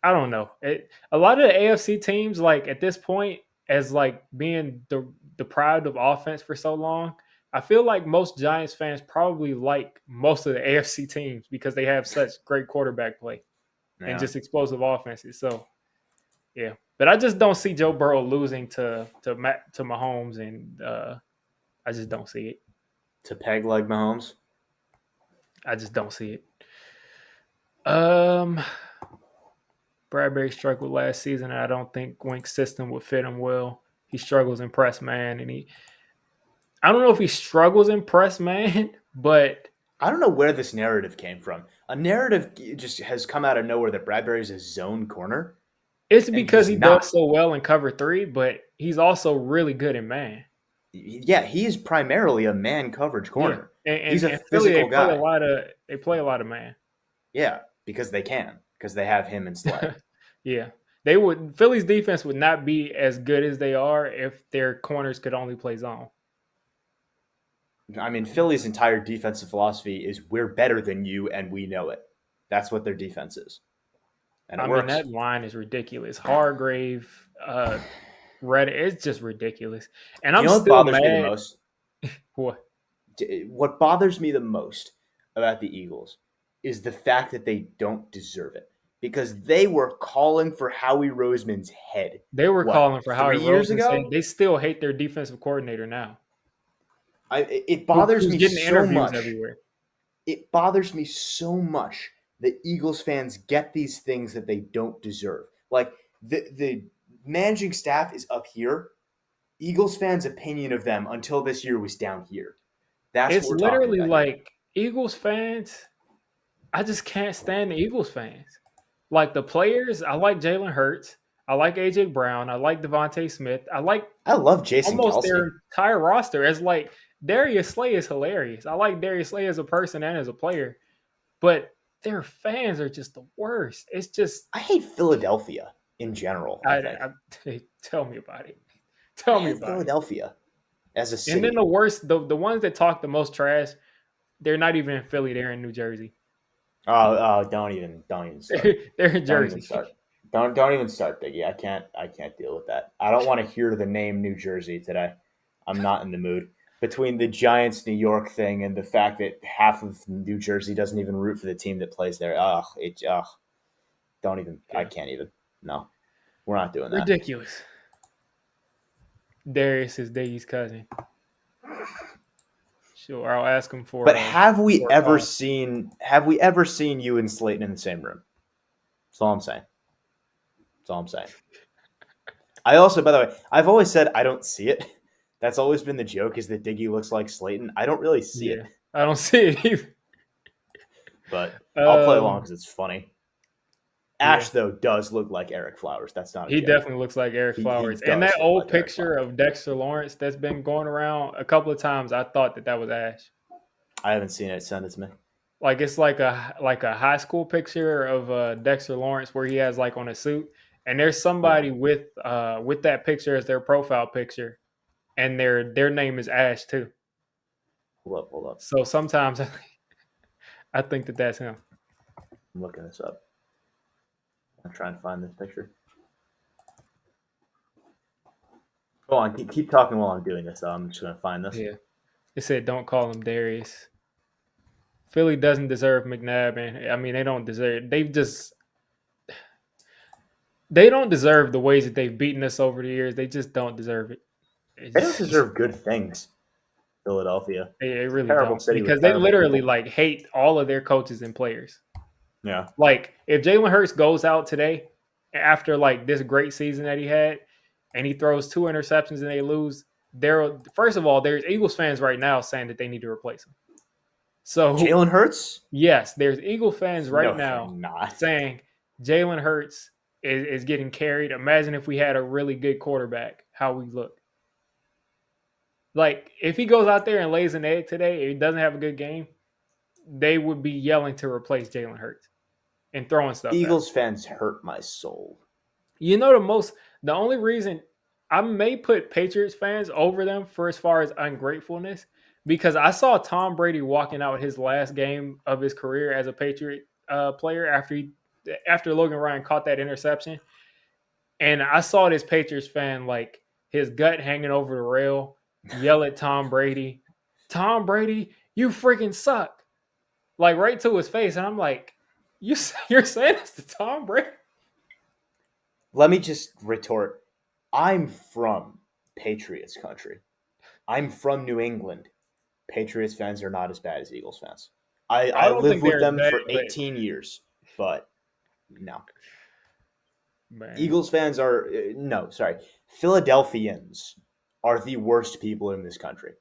S1: I don't know. A lot of the AFC teams, like at this point, as like being deprived of offense for so long, I feel like most Giants fans probably like most of the AFC teams because they have such great quarterback play and
S2: Yeah.
S1: just explosive offenses. So yeah, But I just don't see Joe Burrow losing to Mahomes, and I just don't see it.
S2: To peg like Mahomes?
S1: I just don't see it. Um, Bradbury struggled last season, and I don't think Wink's system would fit him well. He struggles in press man, and I don't know if he struggles in press man, but
S2: I don't know where this narrative came from. A narrative just has come out of nowhere that Bradbury's a zone corner,
S1: it's
S2: and
S1: because
S2: he's
S1: he does
S2: not.
S1: so well in cover three, but he's also really good in man.
S2: Yeah, he is primarily a man coverage
S1: Yeah,
S2: corner.
S1: and
S2: He's a
S1: and Philly
S2: physical guy.
S1: they play a lot of man.
S2: Yeah, because they can, because they have him and Slay.
S1: Yeah, they would. Philly's defense would not be as good as they are if their corners could only play zone.
S2: I mean, Philly's entire defensive philosophy is we're better than you and we know it. That's what their defense is. And it
S1: I mean,
S2: works.
S1: that line is ridiculous. Hargrave, Red, it's just ridiculous. And
S2: You
S1: I'm
S2: know what
S1: still
S2: bothers me the
S1: mad.
S2: most?
S1: What?
S2: What bothers me the most about the Eagles is the fact that they don't deserve it. Because they were calling for Howie Roseman's head.
S1: They were
S2: What,
S1: calling for Howie
S2: 3 years
S1: Roseman saying
S2: ago?
S1: they still hate their defensive coordinator now,
S2: It bothers
S1: who's
S2: me
S1: getting
S2: so
S1: interviews
S2: much.
S1: everywhere.
S2: It bothers me so much that Eagles fans get these things that they don't deserve. Like the managing staff is up here. Eagles fans' opinion of them until this year was down here. That's what
S1: It's
S2: we're talking
S1: literally
S2: about here.
S1: like Eagles fans. I just can't stand the Eagles fans. Like the players, I like Jalen Hurts. I like AJ Brown. I like Devontae Smith. I like
S2: I love Jason
S1: almost their
S2: Kelsey.
S1: entire roster. It's like Darius Slay is hilarious. I like Darius Slay as a person and as a player, but their fans are just the worst. It's just
S2: I hate Philadelphia in general, I think.
S1: tell me about it.
S2: I
S1: Tell me
S2: hate
S1: about it.
S2: Philadelphia as a
S1: And then the
S2: city.
S1: worst, the ones that talk the most trash, they're not even in Philly. They're in New Jersey.
S2: Oh, don't even start.
S1: They're in
S2: Don't even
S1: Jersey.
S2: start. Don't even start, Biggie. I can't deal with that. I don't want to hear the name New Jersey today. I'm not in the mood. Between the Giants New York thing and the fact that half of New Jersey doesn't even root for the team that plays there, don't even. I
S1: Yeah.
S2: can't even. No, we're not doing that.
S1: Ridiculous. Darius is Diggy's cousin. Sure, I'll ask him
S2: But have we
S1: for a
S2: ever
S1: call.
S2: seen? Have we ever seen you and Slayton in the same room? That's all I'm saying. That's all I'm saying. I also, by the way, I've always said I don't see it. That's always been the joke is that Diggy looks like Slayton. I don't really see
S1: Yeah,
S2: it,
S1: I don't see it either.
S2: but I'll play along
S1: Um,
S2: because it's funny.
S1: yeah,
S2: Ash, though, does look like Eric Flowers. That's not a
S1: he
S2: joke.
S1: definitely looks like Eric
S2: He
S1: Flowers. And
S2: does
S1: that
S2: look
S1: old
S2: like Eric
S1: picture
S2: Flowers.
S1: of Dexter Lawrence that's been going around a couple of times, I thought that was Ash.
S2: I haven't seen it. Send it to me.
S1: Like it's like a high school picture of Dexter Lawrence where he has like on a suit, and there's
S2: Yeah.
S1: somebody with that picture as their profile picture, and their name is Ash too.
S2: Hold up.
S1: So sometimes I think that that's him.
S2: I'm looking this up. I'm trying to find this picture. Go on. Keep talking while I'm doing this. I'm just going to find this.
S1: Yeah, it said don't call him Darius. Philly doesn't deserve McNabb, and I mean they don't deserve. They don't deserve the ways that they've beaten us over the years. They just don't deserve it.
S2: They don't deserve good things, Philadelphia.
S1: They really
S2: Terrible
S1: don't
S2: city with
S1: because they
S2: terrible
S1: literally
S2: people.
S1: like hate all of their coaches and players.
S2: Yeah.
S1: Like if Jalen Hurts goes out today after like this great season that he had, and he throws 2 interceptions and they lose, there. First of all, there's Eagles fans right now saying that they need to replace him. So
S2: Jalen Hurts?
S1: yes, there's Eagle fans right
S2: No, they're
S1: now
S2: not.
S1: saying Jalen Hurts is getting carried. Imagine if we had a really good quarterback, how we look. Like if he goes out there and lays an egg today, and he doesn't have a good game, they would be yelling to replace Jalen Hurts and throwing stuff at him.
S2: Eagles fans hurt my soul.
S1: You know the only reason I may put Patriots fans over them for as far as ungratefulness because I saw Tom Brady walking out his last game of his career as a Patriot player after Logan Ryan caught that interception, and I saw this Patriots fan like his gut hanging over the rail, yell at Tom Brady, "Tom Brady, you freaking suck!" Like right to his face, and I'm like, "You're saying this to Tom Brady?"
S2: let me just retort. I'm from Patriots country. I'm from New England. Patriots fans are not as bad as Eagles fans.
S1: I
S2: I
S1: don't
S2: lived
S1: think
S2: with
S1: they're as
S2: them
S1: bad,
S2: for
S1: but
S2: 18 years, but no.
S1: man,
S2: Eagles fans are, no, sorry. Philadelphians are the worst people in this country.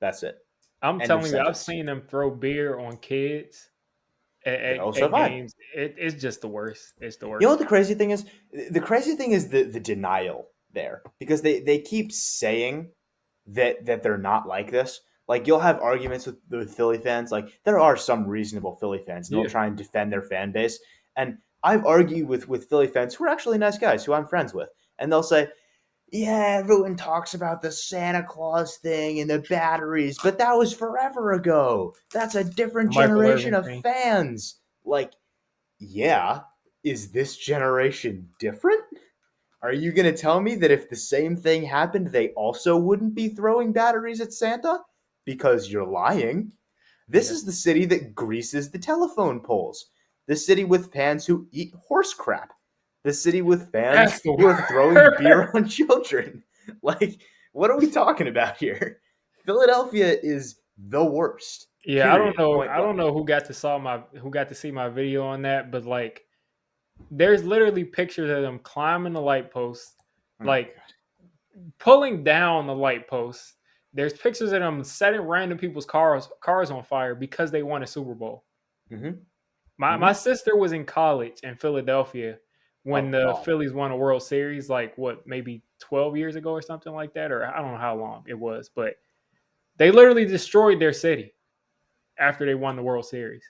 S2: That's it.
S1: I'm
S2: End of
S1: telling you, I've
S2: sentence.
S1: seen them throw beer on kids
S2: Also have
S1: at
S2: I.
S1: games. It's just the worst. It's the
S2: You know what
S1: worst.
S2: the crazy thing is? The crazy thing is the denial there because they keep saying that they're not like this. Like you'll have arguments with Philly fans. Like there are some reasonable Philly fans, and they'll
S1: Yeah,
S2: try and defend their fan base. And I've argued with Philly fans who are actually nice guys who I'm friends with, and they'll say, "Yeah, everyone talks about the Santa Claus thing and the batteries, but that was forever ago. That's a different
S1: the Michael
S2: generation
S1: Irvin
S2: of
S1: thing.
S2: fans." Like, yeah, is this generation different? Are you going to tell me that if the same thing happened, they also wouldn't be throwing batteries at Santa? Because you're lying. This
S1: Yeah,
S2: is the city that greases the telephone poles. The city with fans who eat horse crap. The city with fans
S1: that's the
S2: who are throwing
S1: word.
S2: beer on children. Like, what are we talking about here? Philadelphia is the worst.
S1: Yeah, I don't
S2: Period.
S1: know.
S2: Point
S1: I don't
S2: blank.
S1: know who got to see my video on that, but like, there's literally pictures of them climbing the light post,
S2: Oh my
S1: like
S2: god.
S1: pulling down the light post. There's pictures of them setting random people's cars on fire because they won a Super Bowl.
S2: Mm-hmm.
S1: My
S2: Mm-hmm.
S1: sister was in college in Philadelphia when
S2: Oh
S1: the
S2: god.
S1: Phillies won a World Series, like what, maybe 12 years ago or something like that, or I don't know how long it was, but they literally destroyed their city after they won the World Series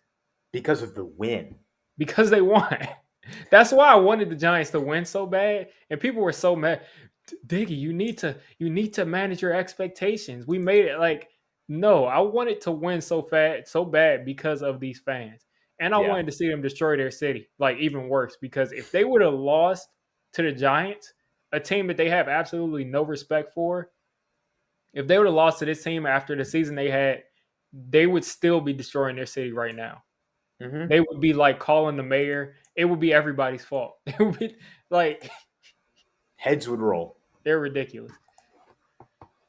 S2: Because of the win.
S1: because they won. That's why I wanted the Giants to win so bad, and people were so mad. Diggy, you need to manage your expectations. We made it like no, I wanted to win so bad because of these fans, and I
S2: Yeah.
S1: wanted to see them destroy their city, like even worse. Because if they would have lost to the Giants, a team that they have absolutely no respect for, if they would have lost to this team after the season they had, they would still be destroying their city right now.
S2: Mm-hmm.
S1: They would be like calling the mayor. It would be everybody's fault. It would be like
S2: Heads would roll.
S1: they're ridiculous.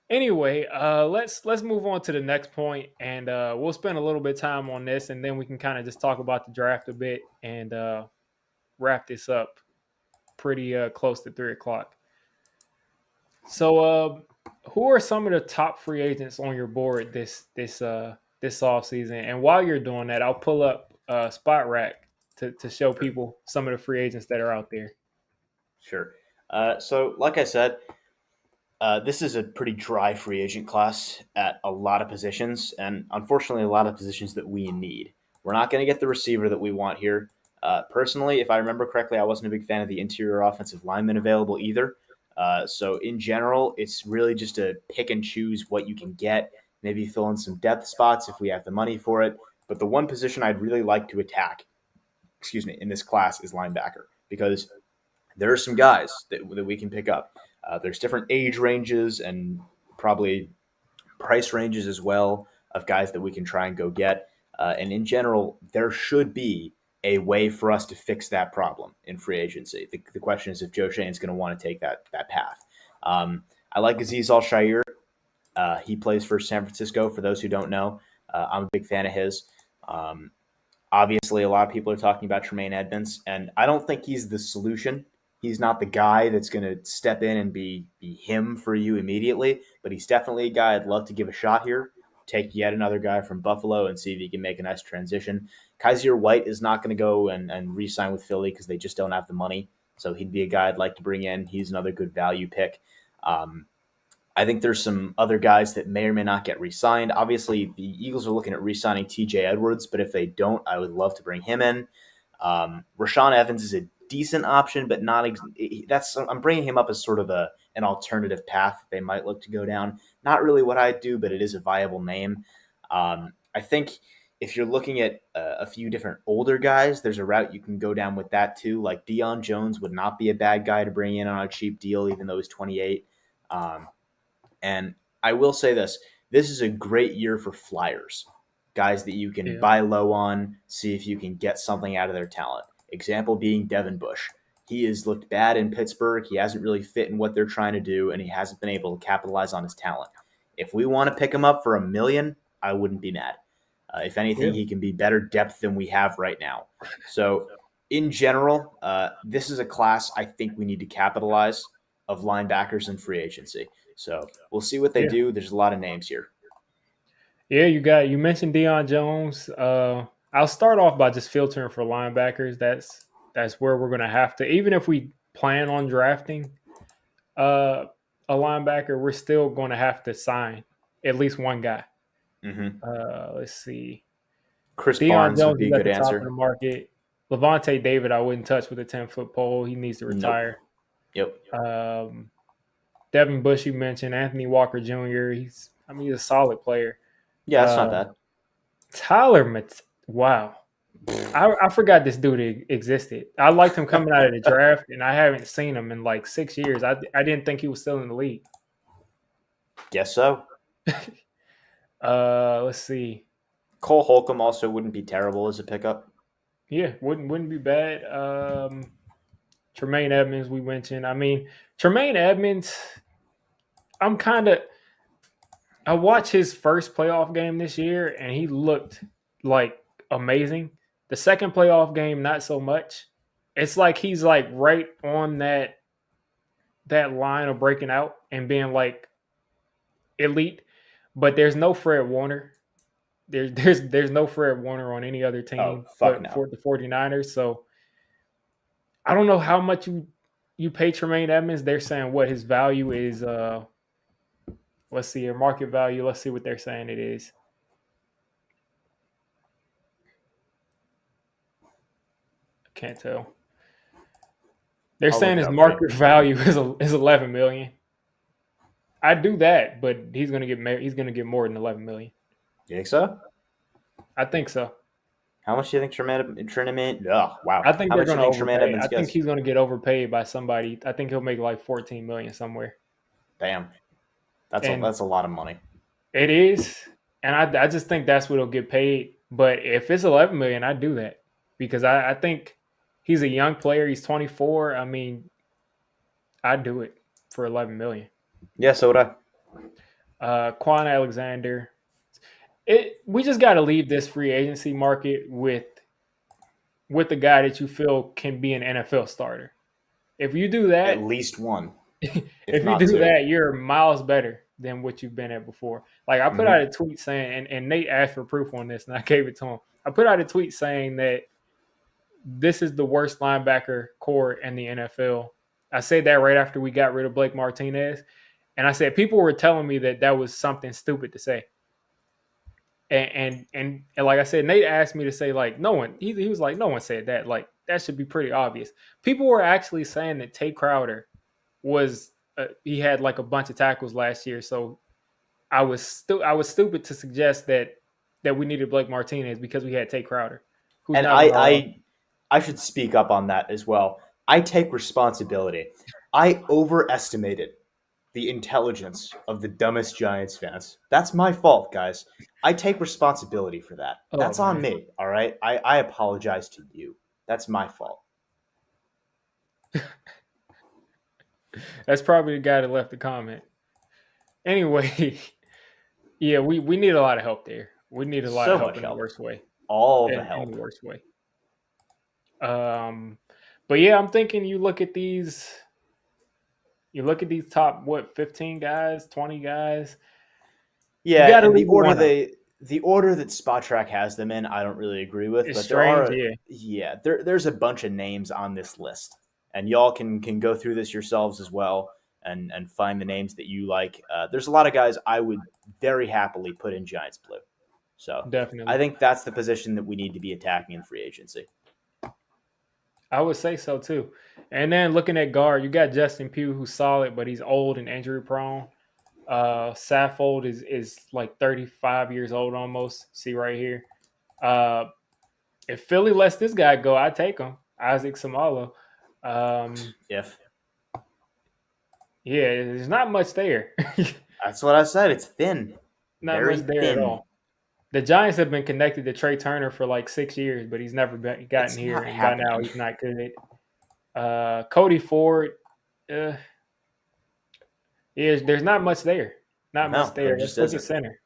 S1: Anyway, let's move on to the next point, and we'll spend a little bit of time on this, and then we can kind of just talk about the draft a bit and wrap this up pretty close to 3 o'clock. So, who are some of the top free agents on your board this off season? And while you're doing that, I'll pull up Spot Rack to show
S2: Sure.
S1: people some of the free agents that are out there.
S2: Sure. So, like I said, this is a pretty dry free agent class at a lot of positions, and unfortunately, a lot of positions that we need. We're not going to get the receiver that we want here. Personally, if I remember correctly, I wasn't a big fan of the interior offensive lineman available either. So, in general, it's really just a pick and choose what you can get, maybe fill in some depth spots if we have the money for it. But the one position I'd really like to attack, excuse me, in this class is linebacker because there are some guys that we can pick up. There's different age ranges and probably price ranges as well of guys that we can try and go get. And in general, there should be a way for us to fix that problem in free agency. The question is if Joe Shane's going to want to take that path. I like Aziz Al-Shire. He plays for San Francisco, for those who don't know. I'm a big fan of his. Um, Obviously, a lot of people are talking about Tremaine Edmonds, and I don't think he's the solution. He's not the guy that's going to step in and be him for you immediately, but he's definitely a guy I'd love to give a shot here. Take yet another guy from Buffalo and see if he can make a nice transition. Kaiser White is not going to go and re sign with Philly because they just don't have the money. So he'd be a guy I'd like to bring in. He's another good value pick. Um, I think there's some other guys that may or may not get re-signed. Obviously, the Eagles are looking at re-signing T.J. Edwards, but if they don't, I would love to bring him in. Rashawn Evans is a decent option, but not. That's I'm bringing him up as sort of an alternative path they might look to go down. Not really what I do, but it is a viable name. I think if you're looking at a few different older guys, there's a route you can go down with that too. Like Deion Jones would not be a bad guy to bring in on a cheap deal, even though he's 28. Um, and I will say this is a great year for flyers, guys that you can
S1: Yeah,
S2: buy low on, see if you can get something out of their talent. Example being Devin Bush. He has looked bad in Pittsburgh. He hasn't really fit in what they're trying to do, and he hasn't been able to capitalize on his talent. If we want to pick him up for $1 million, I wouldn't be mad. If anything,
S1: Yeah.
S2: he can be better depth than we have right now. So, in general, this is a class I think we need to capitalize of linebackers in free agency. So we'll see what they
S1: Yeah.
S2: do. There's a lot of names here.
S1: Yeah, you mentioned Deion Jones. I'll start off by just filtering for linebackers. That's where we're gonna have to, even if we plan on drafting uh, a linebacker, we're still gonna have to sign at least one guy.
S2: Mm-hmm.
S1: Let's see.
S2: Chris
S1: Deion
S2: Barnes would
S1: Jones
S2: be
S1: is
S2: a
S1: at
S2: good
S1: the top of
S2: answer.
S1: the market. Levante David, I wouldn't touch with a 10-foot pole. He needs to
S2: Nope.
S1: retire.
S2: Yep.
S1: Um, Devin Bush, you mentioned Anthony Walker Jr. He's a solid player.
S2: Yeah, that's not
S1: Uh,
S2: bad.
S1: Wow. I forgot this dude existed. I liked him coming out of the draft, and I haven't seen him in like 6 years. I didn't think he was still in the league.
S2: Guess so.
S1: Let's see.
S2: Cole Holcomb also wouldn't be terrible as a pickup.
S1: Yeah, wouldn't be bad. Tremaine Edmonds, we mentioned. I mean, Tremaine Edmonds. I'm kind of. I watched his first playoff game this year, and he looked like amazing. The second playoff game, not so much. It's like he's like right on that line of breaking out and being like elite, but there's no Fred Warner. There's no Fred Warner on any other
S2: Oh,
S1: team
S2: fuck
S1: but
S2: no.
S1: for the 49ers. So I don't know how much you pay Tremaine Edmonds. They're saying what his value is. Let's see your market value. Let's see what they're saying it is. I can't tell. They're
S2: I'll look
S1: saying
S2: it
S1: his
S2: up, buddy.
S1: market value is 11 million. I'd do that, but he's gonna get more than 11 million.
S2: You think so?
S1: I think so.
S2: How much do you think Tremaine? Oh, wow.
S1: I think
S2: How
S1: they're
S2: much do you
S1: gonna
S2: think Tremaine
S1: overpay. I
S2: Edmonds
S1: think
S2: gets?
S1: he's gonna get overpaid by somebody. I think he'll make like 14 million somewhere.
S2: Damn.
S1: And
S2: That's a lot of money.
S1: it is, and I just think that's what he'll get paid. But if it's 11 million, I'd do that because I think he's a young player. He's 24. I mean, I'd do it for 11 million.
S2: Yeah, so would I.
S1: Quan Alexander. We just got to leave this free agency market with the guy that you feel can be an NFL starter. If you do
S2: At
S1: that,
S2: least one, if
S1: if you
S2: not
S1: do
S2: two.
S1: that, you're miles better than what you've been at before. Like I put out
S2: Mm-hmm.
S1: a tweet saying, and Nate asked for proof on this, and I gave it to him. I put out a tweet saying that this is the worst linebacker core in the NFL. I said that right after we got rid of Blake Martinez, and I said people were telling me that was something stupid to say. And like I said, Nate asked me to say like no one. He was like no one said that. Like that should be pretty obvious. People were actually saying that Tay Crowder was he had like a bunch of tackles last year, so I was stupid to suggest that we needed Blake Martinez because we had Tay Crowder, who's
S2: And
S1: not going to.
S2: I should speak up on that as well. I take responsibility. I overestimated the intelligence of the dumbest Giants fans. That's my fault, guys. I take responsibility for that.
S1: Oh
S2: That's on
S1: man,
S2: me, all right? I apologize to you. That's my fault.
S1: that's probably the guy that left the comment. Anyway, yeah, we need a lot of help there. We need a lot of
S2: So
S1: help
S2: much
S1: in the
S2: help.
S1: worst way.
S2: All the
S1: In
S2: help.
S1: the worst way. But yeah, I'm thinking you look at these. You look at these top 15 guys, 20 guys. You
S2: Yeah,
S1: got to
S2: and
S1: leave one out.
S2: the order that Spot Track has them in, I don't really agree with,
S1: It's
S2: but there
S1: strange,
S2: are
S1: yeah.
S2: there's a bunch of names on this list, and y'all can go through this yourselves as well and find the names that you like. There's a lot of guys I would very happily put in Giants blue, so I
S1: Definitely.
S2: think that's the position that we need to be attacking in free agency.
S1: I would say so too. And then looking at guard, you got Justin Pugh, who's solid, but he's old and injury prone. Saffold is like 35 years old almost. See right here. Uh, if Philly lets this guy go, I take him. Isaac Samalo.
S2: If
S1: Yeah, there's not much there.
S2: that's what I said, it's thin,
S1: Not
S2: very
S1: much there at
S2: thin.
S1: all. The Giants have been connected to Trey Turner for like 6 years, but he's never gotten
S2: It's
S1: here,
S2: not
S1: and by now
S2: happening.
S1: he's not good. Cody Ford, uh, there's not much there. Not much
S2: No, there
S1: there.
S2: just
S1: Let's look at
S2: isn't.
S1: center.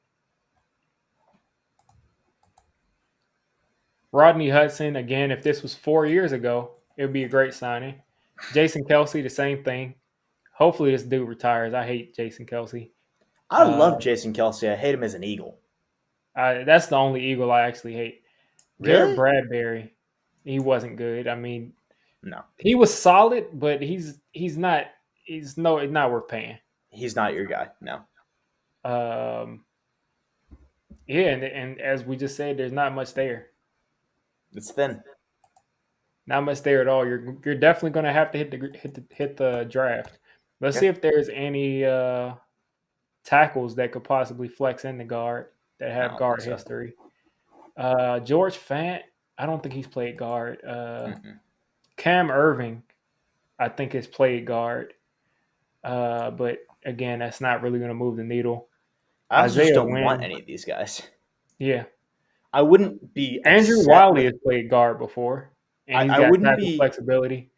S1: Rodney Hudson, again, if this was 4 years ago, it would be a great signing. Jason Kelsey, the same thing. Hopefully, this dude retires. I hate Jason Kelsey.
S2: I
S1: Uh,
S2: love Jason Kelsey. I hate him as an Eagle.
S1: that's the only Eagle I actually hate. Garrett
S2: Really?
S1: Bradbury, he wasn't good. I mean,
S2: No,
S1: he was solid, but he's not worth paying.
S2: he's not your guy. No,
S1: Um, yeah, and as we just said, there's not much there.
S2: it's thin.
S1: Not much there at all. You're definitely going to have to hit the draft. Let's see
S2: Okay.
S1: if there's any tackles that could possibly flex in the guard that
S2: I
S1: have
S2: don't think
S1: guard
S2: so.
S1: history. George Fant, I don't think he's played guard.
S2: Mm-mm.
S1: Cam Irving, I think has played guard. But again, that's not really going to move the needle.
S2: I also just
S1: Isaiah
S2: don't want
S1: Wynn,
S2: any of these guys.
S1: yeah.
S2: I wouldn't be
S1: Andrew
S2: upset
S1: Wiley
S2: with.
S1: has played guard before, and he's
S2: I
S1: got
S2: wouldn't
S1: tackle
S2: be.
S1: flexibility.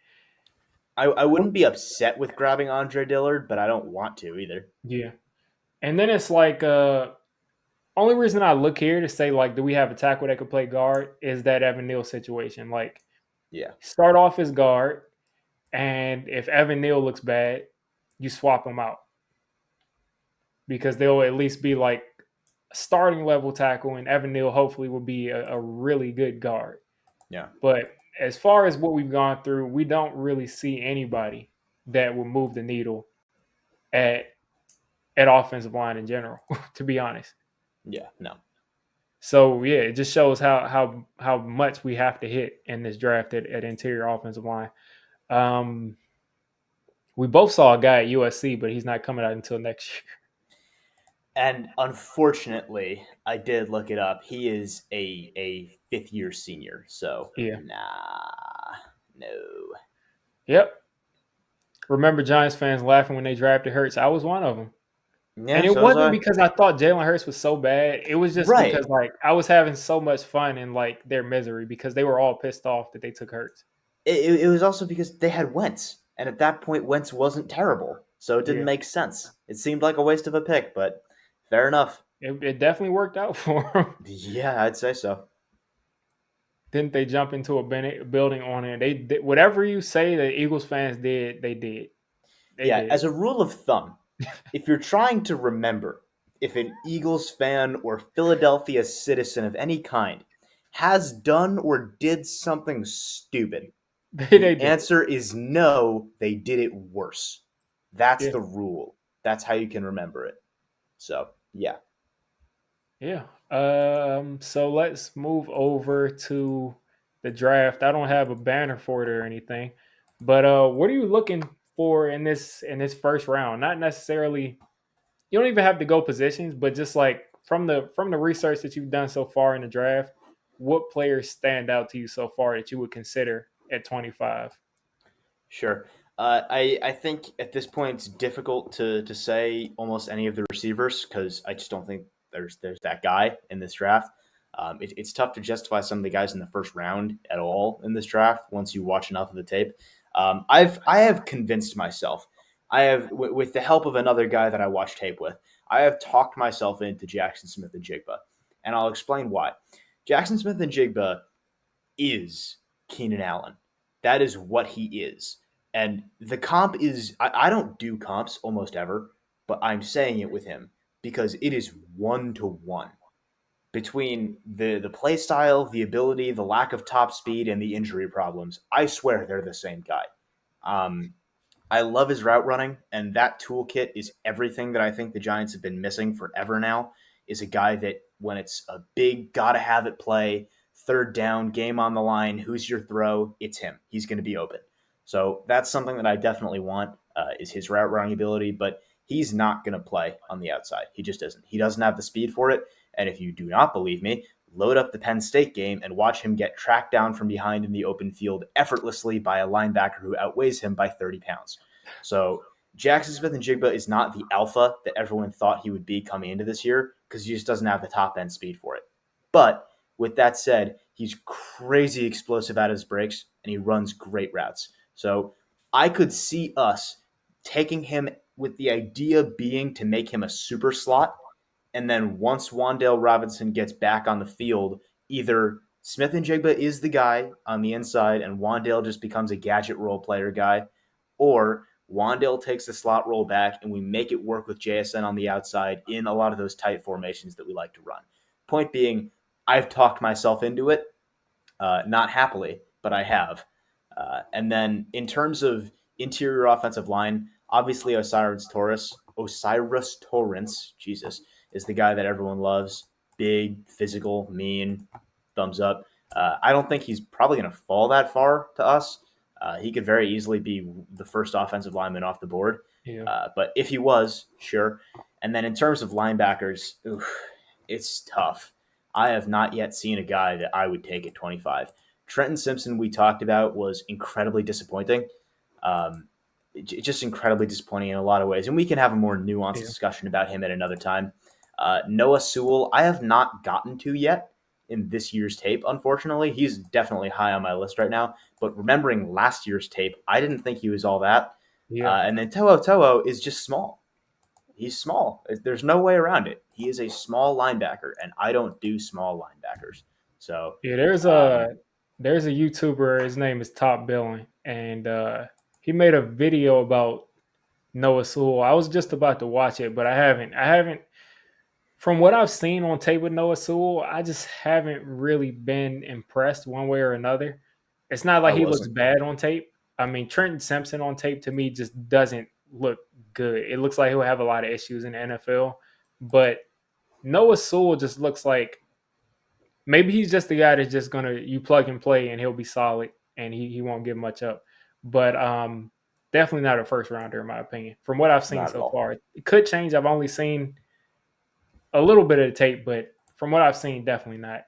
S2: I wouldn't be upset with grabbing Andre Dillard, but I don't want to either.
S1: Yeah. And then it's like only reason I look here to say like, do we have a tackle that could play guard is that Evan Neal situation. Like,
S2: Yeah.
S1: start off as guard, and if Evan Neal looks bad, you swap him out because they'll at least be like a starting level tackle, and Evan Neal hopefully will be a really good guard.
S2: Yeah.
S1: But as far as what we've gone through, we don't really see anybody that will move the needle at at offensive line in general, to be honest.
S2: Yeah. No.
S1: So yeah, it just shows how much we have to hit in this draft at interior offensive line. Um, we both saw a guy at USC, but he's not coming out until next year.
S2: And unfortunately, I did look it up. He is a fifth year senior. So
S1: Yeah.
S2: nah, no.
S1: Yep. Remember Giants fans laughing when they drafted Hurts? I was one of them.
S2: Yeah.
S1: And it
S2: So was
S1: wasn't
S2: I.
S1: because I thought Jalen Hurts was so bad. It was just
S2: Right.
S1: because like I was having so much fun in like their misery because they were all pissed off that they took Hurts.
S2: It was also because they had Wentz, and at that point, Wentz wasn't terrible, so it didn't
S1: Yeah.
S2: make sense. It seemed like a waste of a pick, but fair enough.
S1: It definitely worked out for them.
S2: Yeah, I'd say so.
S1: Didn't they jump into a building on it? They did, whatever you say that Eagles fans did, they did. They
S2: Yeah,
S1: did.
S2: as a rule of thumb, if you're trying to remember if an Eagles fan or Philadelphia citizen of any kind has done or did something stupid,
S1: They
S2: the
S1: did.
S2: answer is no, they did it worse. That's
S1: Yeah.
S2: the rule. That's how you can remember it. So, yeah.
S1: Yeah. So let's move over to the draft. I don't have a banner for it or anything, but what are you looking for in this first round? Not necessarily. You don't even have to go positions, but just like from the research that you've done so far in the draft, what players stand out to you so far that you would consider at 25?
S2: Sure. I think at this point it's difficult to say almost any of the receivers because I just don't think there's that guy in this draft. It's tough to justify some of the guys in the first round at all in this draft once you watch enough of the tape. I have convinced myself. I have with the help of another guy that I watched tape with. I have talked myself into Jackson Smith and Jigba, and I'll explain why. Jackson Smith and Jigba is Keenan Allen. That is what he is. And the comp is, I don't do comps almost ever, but I'm saying it with him because it is 1-to-1 between the play style, the ability, the lack of top speed, and the injury problems. I swear they're the same guy. Um, I love his route running, and that toolkit is everything that I think the Giants have been missing forever now. Is a guy that when it's a big gotta have it play, third down, game on the line, who's your throw? It's him. He's going to be open. So that's something that I definitely want is his route running ability, but he's not going to play on the outside. He just isn't. He doesn't have the speed for it. And if you do not believe me, load up the Penn State game and watch him get tracked down from behind in the open field effortlessly by a linebacker who outweighs him by 30 pounds. So Jackson Smith and Jigba is not the alpha that everyone thought he would be coming into this year because he just doesn't have the top end speed for it. But with that said, he's crazy explosive at his breaks and he runs great routes. So I could see us taking him with the idea being to make him a super slot. And then once Wandale Robinson gets back on the field, either Smith and Jigba is the guy on the inside and Wandale just becomes a gadget role player guy, or Wandale takes the slot role back and we make it work with JSN on the outside in a lot of those tight formations that we like to run. Point being, I've talked myself into it, not happily, but I have. And then in terms of interior offensive line, obviously Osiris Torrance, Jesus, is the guy that everyone loves. Big, physical, mean, thumbs up. I don't think he's probably going to fall that far to us. He could very easily be the first offensive lineman off the board.
S1: Yeah.
S2: But if he was, sure. And then in terms of linebackers, it's tough. I have not yet seen a guy that I would take at 25. Trenton Simpson, we talked about, was incredibly disappointing. Um, just incredibly disappointing in a lot of ways. And we can have a more nuanced discussion about him at another time. Noah Sewell, I have not gotten to yet in this year's tape, unfortunately. He's definitely high on my list right now. But remembering last year's tape, I didn't think he was all that.
S1: Yeah.
S2: And then To'o is just small. He's small. There's no way around it. He is a small linebacker, and I don't do small linebackers. So
S1: Yeah, there's a YouTuber. His name is Top Billing, and he made a video about Noah Sewell. I was just about to watch it, but I haven't. I haven't. From what I've seen on tape with Noah Sewell, I just haven't really been impressed one way or another. It's not
S2: I
S1: like he looks
S2: wasn't.
S1: bad on tape. I mean, Trenton Simpson on tape to me just doesn't look good. It looks like he'll have a lot of issues in the NFL, but Noah Sewell just looks like maybe he's just the guy that's just gonna you plug and play and he'll be solid and he won't give much up. But definitely not a first rounder in my opinion. From what I've seen
S2: Not at
S1: so
S2: all.
S1: far, it could change. I've only seen a little bit of the tape, but from what I've seen, definitely not.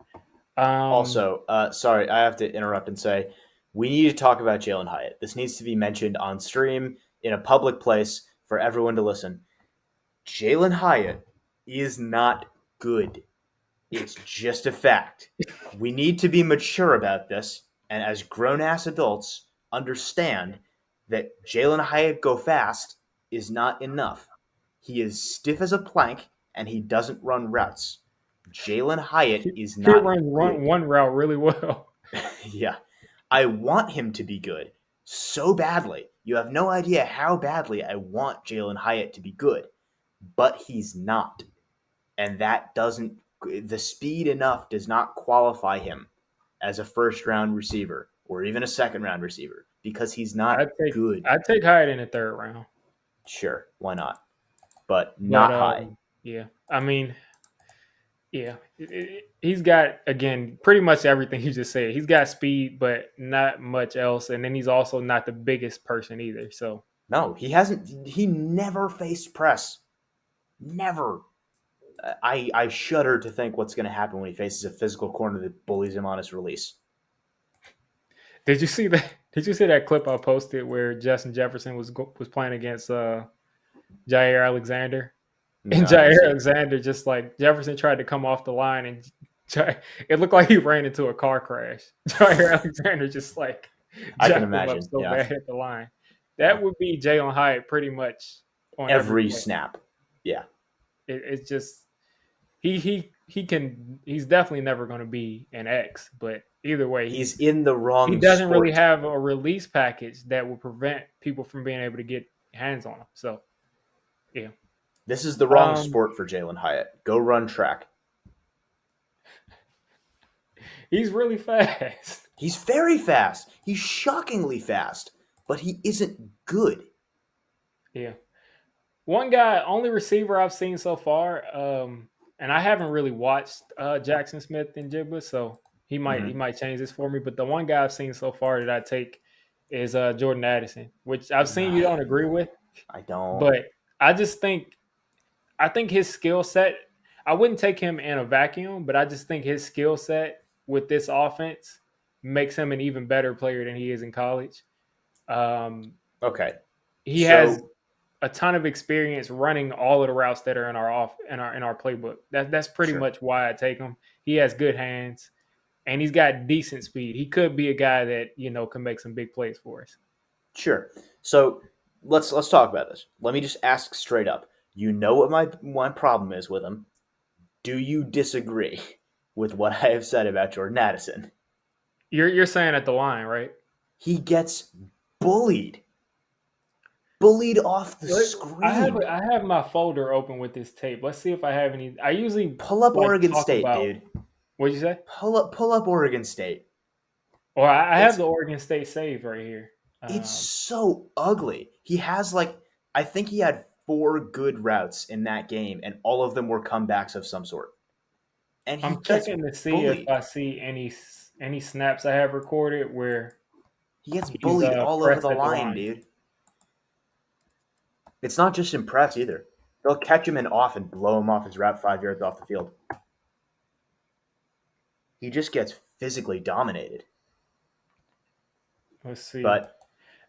S2: Also, sorry, I have to interrupt and say we need to talk about Jalen Hyatt. This needs to be mentioned on stream in a public place for everyone to listen. Jalen Hyatt is not good. It's just a fact. We need to be mature about this, and as grown ass adults, understand that Jalen Hyatt go fast is not enough. He is stiff as a plank, and he doesn't run routes. Jalen Hyatt is
S1: He
S2: not
S1: runs
S2: good.
S1: one route really well.
S2: Yeah. I want him to be good so badly. You have no idea how badly I want Jalen Hyatt to be good, but he's not. And that doesn't, the speed enough does not qualify him as a first round receiver or even a second round receiver because he's not
S1: I'd take
S2: good.
S1: I'd take Hyatt in the third round,
S2: Sure, why not? But
S1: but
S2: not high.
S1: yeah, I mean, yeah, he's got again pretty much everything you just said. He's got speed, but not much else, and then he's also not the biggest person either. So
S2: No, he hasn't, he never faced press. Never. I shudder to think what's going to happen when he faces a physical corner that bullies him on his release.
S1: did you see that? Did you see that clip I posted where Justin Jefferson was playing against Jair Alexander? And
S2: No, I didn't
S1: Jair
S2: see it.
S1: Alexander just like Jefferson tried to come off the line, and it looked like he ran into a car crash. Jair Alexander just like
S2: I can
S1: jacked him up
S2: imagine.
S1: so
S2: Yeah.
S1: bad at the line.
S2: Yeah.
S1: That would be Jalen Hyatt pretty much on every
S2: Every
S1: play.
S2: snap. Yeah.
S1: It's just he's definitely never going to be an X, but either way,
S2: He's in the
S1: he
S2: wrong
S1: doesn't really
S2: sport.
S1: have a release package that will prevent people from being able to get hands on him. So yeah,
S2: This is the wrong
S1: um,
S2: sport for Jalen Hyatt. Go run track.
S1: he's really fast.
S2: He's very fast. He's shockingly fast, but he isn't good.
S1: Yeah. One guy, only receiver I've seen so far, and I haven't really watched Jackson Smith and Jigba, so he
S2: Mm-hmm.
S1: might change this for me. But the one guy I've seen so far that I take is Jordan Addison, which I've seen you don't agree with,
S2: I don't.
S1: but I just think his skill set. I wouldn't take him in a vacuum, but I just think his skill set with this offense makes him an even better player than he is in college. Um,
S2: Okay.
S1: he has
S2: So,
S1: a ton of experience running all of the routes that are in our playbook. That's pretty
S2: sure.
S1: much why I take him. He has good hands and he's got decent speed. He could be a guy that can make some big plays for us.
S2: Sure. So let's talk about this. Let me just ask straight up. You know what my problem is with him. Do you disagree with what I have said about Jordan Addison?
S1: You're saying at the line, right?
S2: He gets bullied. Bullied off the screen.
S1: I have my folder open with this tape. Let's see if I have any. I usually
S2: Pull up
S1: like
S2: Oregon
S1: talk
S2: State,
S1: about
S2: dude.
S1: what'd you say?
S2: Pull up Oregon State.
S1: Or I have
S2: It's
S1: the Oregon State save right here.
S2: it's
S1: Um,
S2: so ugly. He has I think he had 4 good routes in that game, and all of them were comebacks of some sort. And he
S1: I'm
S2: gets
S1: checking to see if
S2: bullied.
S1: I see any snaps I have recorded where
S2: He gets
S1: he's
S2: bullied all over
S1: pressed
S2: the
S1: at the
S2: line,
S1: line.
S2: dude. It's not just in press either. They'll catch him in off and blow him off his route 5 yards off the field. He just gets physically dominated.
S1: Let's see.
S2: But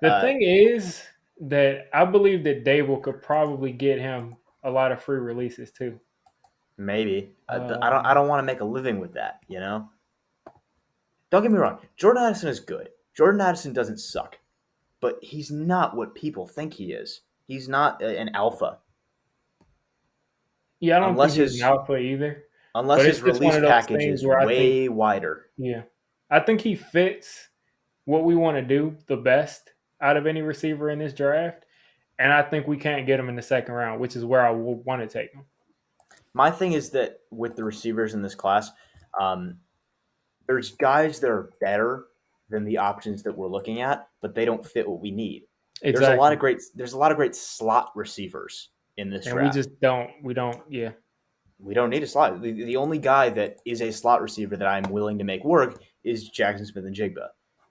S1: The thing is that I believe that Dable could probably get him a lot of free releases too.
S2: maybe I
S1: Um,
S2: don't want to make a living with that. Don't get me wrong. Jordan Addison is good. Jordan Addison doesn't suck, but he's not what people think he is. He's not an alpha
S1: yeah, I don't think
S2: unless
S1: he's an
S2: his
S1: alpha either,
S2: unless
S1: but
S2: his
S1: it's just one
S2: release
S1: of those
S2: package
S1: things
S2: is
S1: where I think,
S2: way wider.
S1: yeah, I think he fits what we want to do the best out of any receiver in this draft, and I think we can't get him in the second round, which is where I want to take him.
S2: My thing is that with the receivers in this class, um, there's guys that are better than the options that we're looking at, but they don't fit what we need.
S1: Exactly,
S2: There's a lot of great slot receivers in this
S1: and we
S2: draft.
S1: just don't, yeah,
S2: We don't need a slot. The only guy that is a slot receiver that I'm willing to make work is Jackson Smith and Jigba.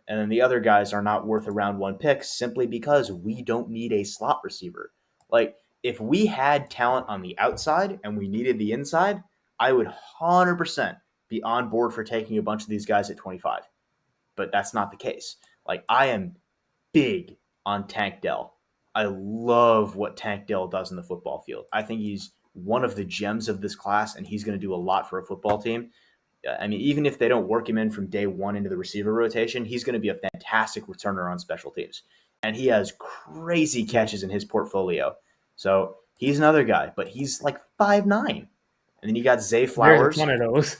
S2: And then the other guys are not worth a round 1 pick simply because we don't need a slot receiver. Like, if we had talent on the outside and we needed the inside, I would 100% be on board for taking a bunch of these guys at 25. But that's not the case. Like, I am big on Tank Dell. I love what Tank Dell does in the football field. I think he's one of the gems of this class, and he's going to do a lot for a football team. I mean, even if they don't work him in from day one into the receiver rotation, he's going to be a fantastic returner on special teams. And he has crazy catches in his portfolio. So he's another guy, but he's like 5'9". And then you got Zay
S1: there's a
S2: Flowers.
S1: ton of those.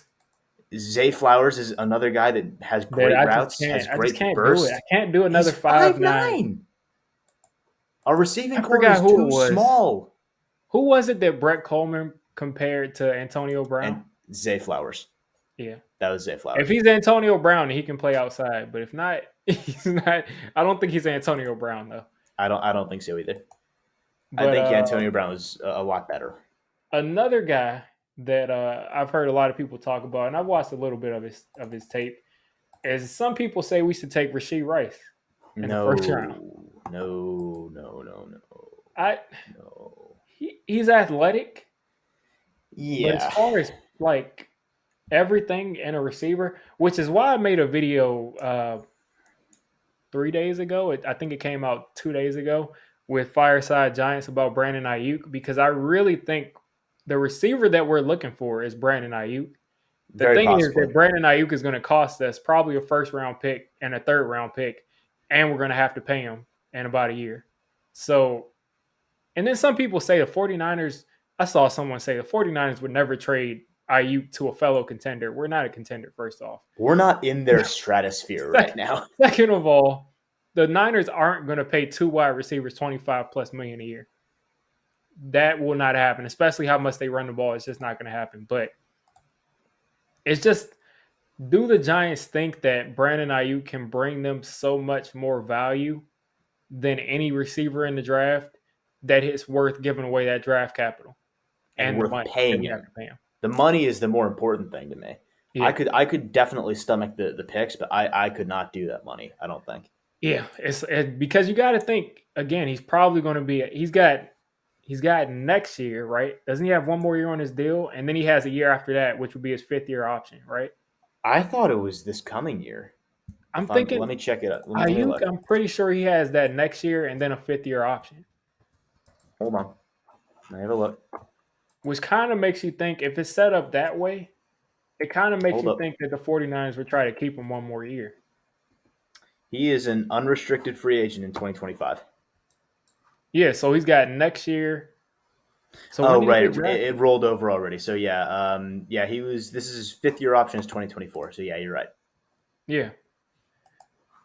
S2: Zay Flowers is another guy that has
S1: That
S2: great routes, has
S1: I just
S2: great
S1: can't do it. I
S2: burst.
S1: can't do another
S2: He's
S1: 5'9".
S2: 5'9". Our receiving
S1: I
S2: core
S1: forgot
S2: is
S1: who it
S2: too
S1: was.
S2: small.
S1: Who was it that Brett Coleman compared to Antonio Brown?
S2: And Zay Flowers.
S1: Yeah.
S2: That was Zay
S1: If
S2: Flowers.
S1: he's Antonio Brown, he can play outside. But if not, he's not. I don't think he's Antonio Brown though.
S2: I don't think so either. I
S1: But
S2: think Antonio Brown was a lot better.
S1: another guy that I've heard a lot of people talk about, and I've watched a little bit of his tape, is some people say we should take Rashee Rice in the first round.
S2: No.
S1: I
S2: No.
S1: he's athletic, but as
S2: Yeah.
S1: far as like everything in a receiver, which is why I made a video 3 days ago. I think it came out 2 days ago with Fireside Giants about Brandon Ayuk, because I really think the receiver that we're looking for is Brandon Ayuk. The
S2: Very
S1: thing is
S2: possibly.
S1: that Brandon Ayuk is going to cost us probably a first round pick and a third round pick, and we're going to have to pay him in about a year. So, and then some people say the 49ers, I saw someone say the 49ers would never trade Ayuk to a fellow contender. We're not a contender, first off.
S2: We're not in their stratosphere right now.
S1: Second of all, the Niners aren't going to pay 2 wide receivers 25 plus million a year. That will not happen, especially how much they run the ball. It's just not going to happen. But it's just, do the Giants think that Brandon Ayuk can bring them so much more value than any receiver in the draft that it's worth giving away that draft capital
S2: And
S1: the
S2: worth
S1: money that
S2: paying
S1: we have
S2: him.
S1: to pay him?
S2: The money is the more important thing to me.
S1: Yeah.
S2: I could definitely stomach the picks, but I could not do that money, I don't think.
S1: Yeah, it's because you got to think again. He's probably going to be. He's got next year, right? Doesn't he have one more year on his deal, and then he has a year after that, which would be his 5th-year option, right?
S2: I thought it was this coming year.
S1: I'm thinking
S2: Let me check it out. Let me
S1: Ayuk.
S2: look.
S1: I'm pretty sure he has that next year and then a 5th-year option,
S2: Hold on. Let me have a look.
S1: which kind of makes you think if it's set up that way, it kind of makes
S2: Hold
S1: you
S2: up.
S1: think that the 49ers would try to keep him one more year.
S2: He is an unrestricted free agent in 2025.
S1: Yeah, so he's got next year. So when
S2: Oh,
S1: did he
S2: right.
S1: get
S2: It
S1: drafted?
S2: rolled over already. So yeah, yeah, he was. This is his fifth year option is 2024. So yeah, you're right.
S1: Yeah.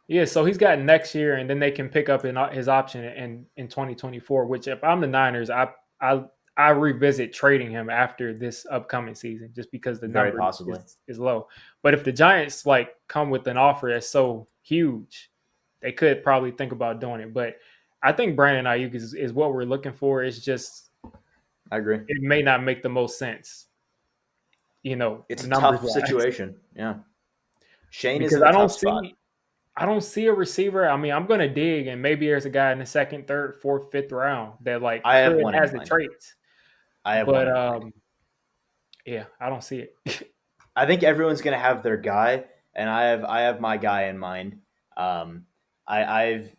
S1: Yeah, so he's got next year, and then they can pick up his option in 2024. Which, if I'm the Niners, I I revisit trading him after this upcoming season, just because the
S2: Very
S1: number
S2: possibly.
S1: is low. But if the Giants like come with an offer that's so huge, they could probably think about doing it. But I think Brandon Ayuk is what we're looking for. It's just
S2: I agree.
S1: it may not make the most sense,
S2: It's a
S1: numbers
S2: tough
S1: wise,
S2: situation. Yeah, Shane is
S1: because
S2: in a tough spot.
S1: I don't see a receiver. I mean, I'm gonna dig, and maybe there's a guy in the second, third, fourth, fifth round that like
S2: I have
S1: could
S2: one in
S1: has the
S2: mind.
S1: traits,
S2: I have one
S1: but
S2: in mind.
S1: yeah, I don't see it.
S2: I think everyone's gonna have their guy, and I have my guy in mind. Um, I've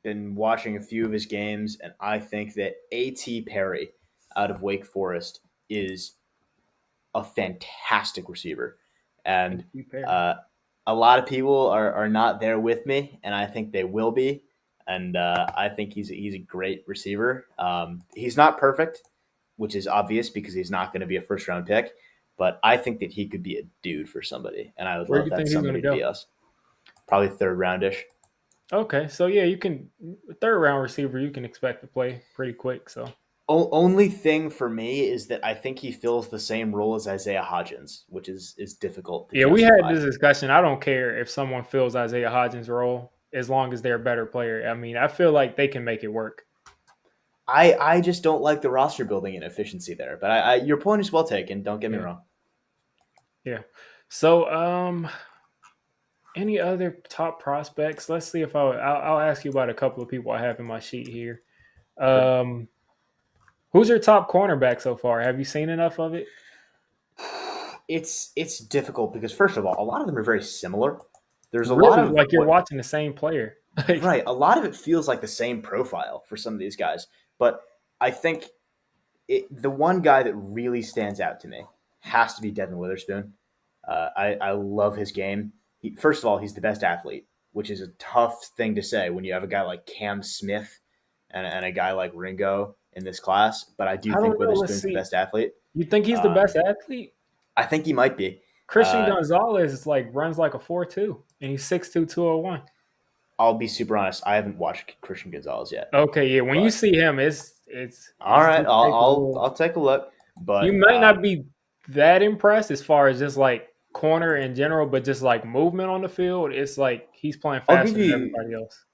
S2: been watching a few of his games, and I think that A.T. Perry out of Wake Forest is a fantastic receiver, and
S1: A.T. Perry.
S2: uh, a lot of people are not there with me, and I think they will be. And I think he's a great receiver. He's not perfect, which is obvious because he's not going to be a first round pick. But I think that he could be a dude for somebody, and I would
S1: Where do
S2: love
S1: you
S2: that
S1: think he's gonna
S2: somebody to be
S1: go?
S2: us. Probably third roundish.
S1: Okay, so yeah, you can third round receiver. You can expect to play pretty quick. So
S2: Only thing for me is that I think he fills the same role as Isaiah Hodgins, which is difficult to
S1: yeah, we had
S2: justify.
S1: this discussion. I don't care if someone fills Isaiah Hodgins' role as long as they're a better player. I mean, I feel like they can make it work.
S2: I just don't like the roster building inefficiency there. But your point is well taken. Don't get me
S1: Yeah,
S2: wrong.
S1: yeah. So any other top prospects? Let's see if I'll ask you about a couple of people I have in my sheet here.
S2: Sure.
S1: Um, who's your top cornerback so far? Have you seen enough of it?
S2: It's difficult because first of all, a lot of them are very similar. There's a lot
S1: Really,
S2: of
S1: like you're
S2: what
S1: watching the same player. Like,
S2: right. A lot of it feels like the same profile for some of these guys, but I think the one guy that really stands out to me has to be Devin Witherspoon. I love his game. First of all, he's the best athlete, which is a tough thing to say when you have a guy like Cam Smith and a guy like Ringo in this class. But I do
S1: I don't
S2: think
S1: know. Let's
S2: Witherspoon's the
S1: see.
S2: best athlete.
S1: You think he's the best
S2: Um,
S1: athlete?
S2: I think he might be.
S1: Christian
S2: Uh,
S1: Gonzalez is like runs like a 4.2, and he's 6'2", 201.
S2: I'll be super honest. I haven't watched Christian Gonzalez yet,
S1: Okay, yeah. When you
S2: but
S1: see him,
S2: all
S1: it's
S2: right,
S1: just take a little.
S2: I'll take a look.
S1: You
S2: But
S1: might not be that impressed as far as just like corner in general, but just like movement on the field, it's like he's playing
S2: I'll give
S1: faster than
S2: you
S1: everybody else.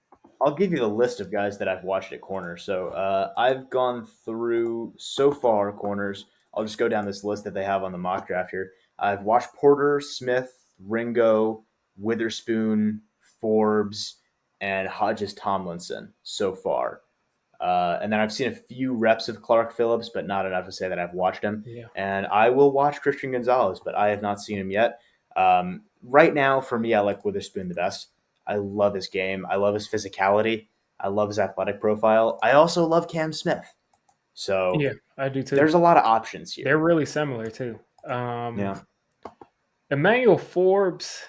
S2: I'll give you the list of guys that I've watched at corner. So I've gone through so far corners. I'll just go down this list that they have on the mock draft here. I've watched Porter, Smith, Ringo, Witherspoon, Forbes, and Hodges Tomlinson so far. And then I've seen a few reps of Clark Phillips, but not enough to say that I've watched him.
S1: Yeah.
S2: And I will watch Christian Gonzalez, but I have not seen him yet. Right now, for me, I like Witherspoon the best. I love his game. I love his physicality. I love his athletic profile. I also love Cam Smith. So
S1: Yeah, I do too.
S2: there's a lot of options
S1: They're
S2: here.
S1: really similar too. Um,
S2: Yeah.
S1: Emmanuel Forbes,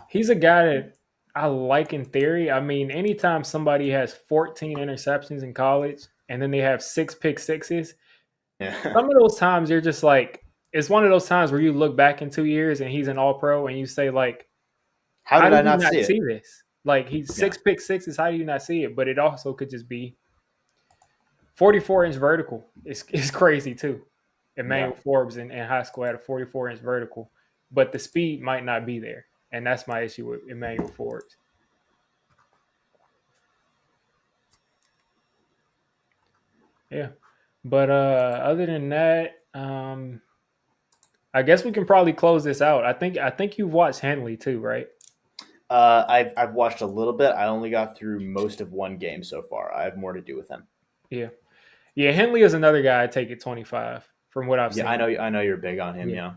S1: he's a guy that I like in theory. I mean, anytime somebody has 14 interceptions in college and then they have 6 pick sixes,
S2: Yeah.
S1: some of those times you're just like, it's one of those times where you look back in 2 years and he's an all pro and you say, like,
S2: How
S1: how
S2: did
S1: did
S2: I
S1: you
S2: not
S1: not
S2: see
S1: see
S2: it?
S1: this? Like, he's
S2: Yeah.
S1: 6 pick sixes. How do you not see it? But it also could just be 44-inch vertical. It's crazy too.
S2: Yeah.
S1: Emmanuel Forbes in high school had a 44-inch vertical, but the speed might not be there. And that's my issue with Emmanuel Forbes. Yeah. But other than that, I guess we can probably close this out. I think you've watched Henley too, right?
S2: I've watched a little bit. I only got through most of one game so far. I have more to do with him.
S1: Yeah. Yeah, Henley is another guy I take at 25 from what I've
S2: Yeah,
S1: seen.
S2: I know you're big on him.
S1: Yeah.
S2: Yeah.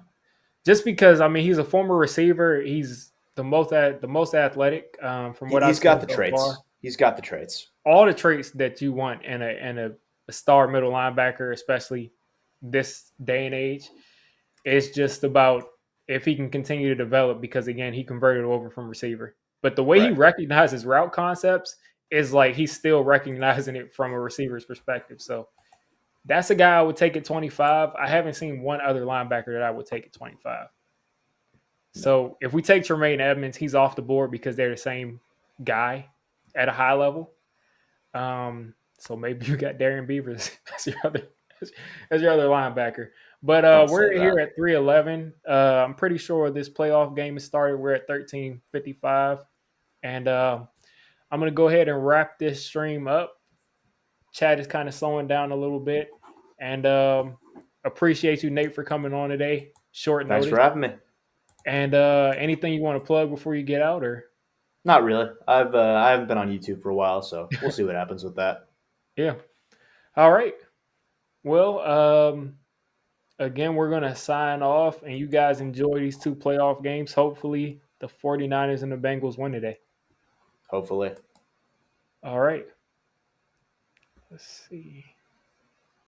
S1: Just because I mean he's a former receiver, he's the most athletic from what I've
S2: He's got
S1: seen
S2: the
S1: so far.
S2: traits. He's got the traits.
S1: All the traits that you want in a star middle linebacker, especially this day and age. It's just about if he can continue to develop because again he converted over from receiver. But the way he
S2: Right.
S1: recognizes route concepts is like he's still recognizing it from a receiver's perspective. So that's a guy I would take at 25. I haven't seen one other linebacker that I would take at 25.
S2: No.
S1: So if we take Tremaine Edmonds, he's off the board because they're the same guy at a high level. So maybe you got Darian Beavers as your other linebacker. But
S2: Don't say
S1: we're here
S2: that.
S1: at 311. I'm pretty sure this playoff game has started. We're at 13:55, and I'm gonna go ahead and wrap this stream up. Chat is kind of slowing down a little bit, and appreciate you, Nate, for coming on today. Short
S2: Thanks
S1: notice.
S2: for having me.
S1: And anything you want to plug before you get out, or
S2: Not really. I haven't been on YouTube for a while, so we'll see what happens with that.
S1: yeah. All right. Well, again, we're going to sign off, and you guys enjoy these two playoff games. Hopefully, the 49ers and the Bengals win today.
S2: Hopefully.
S1: All right. Let's see.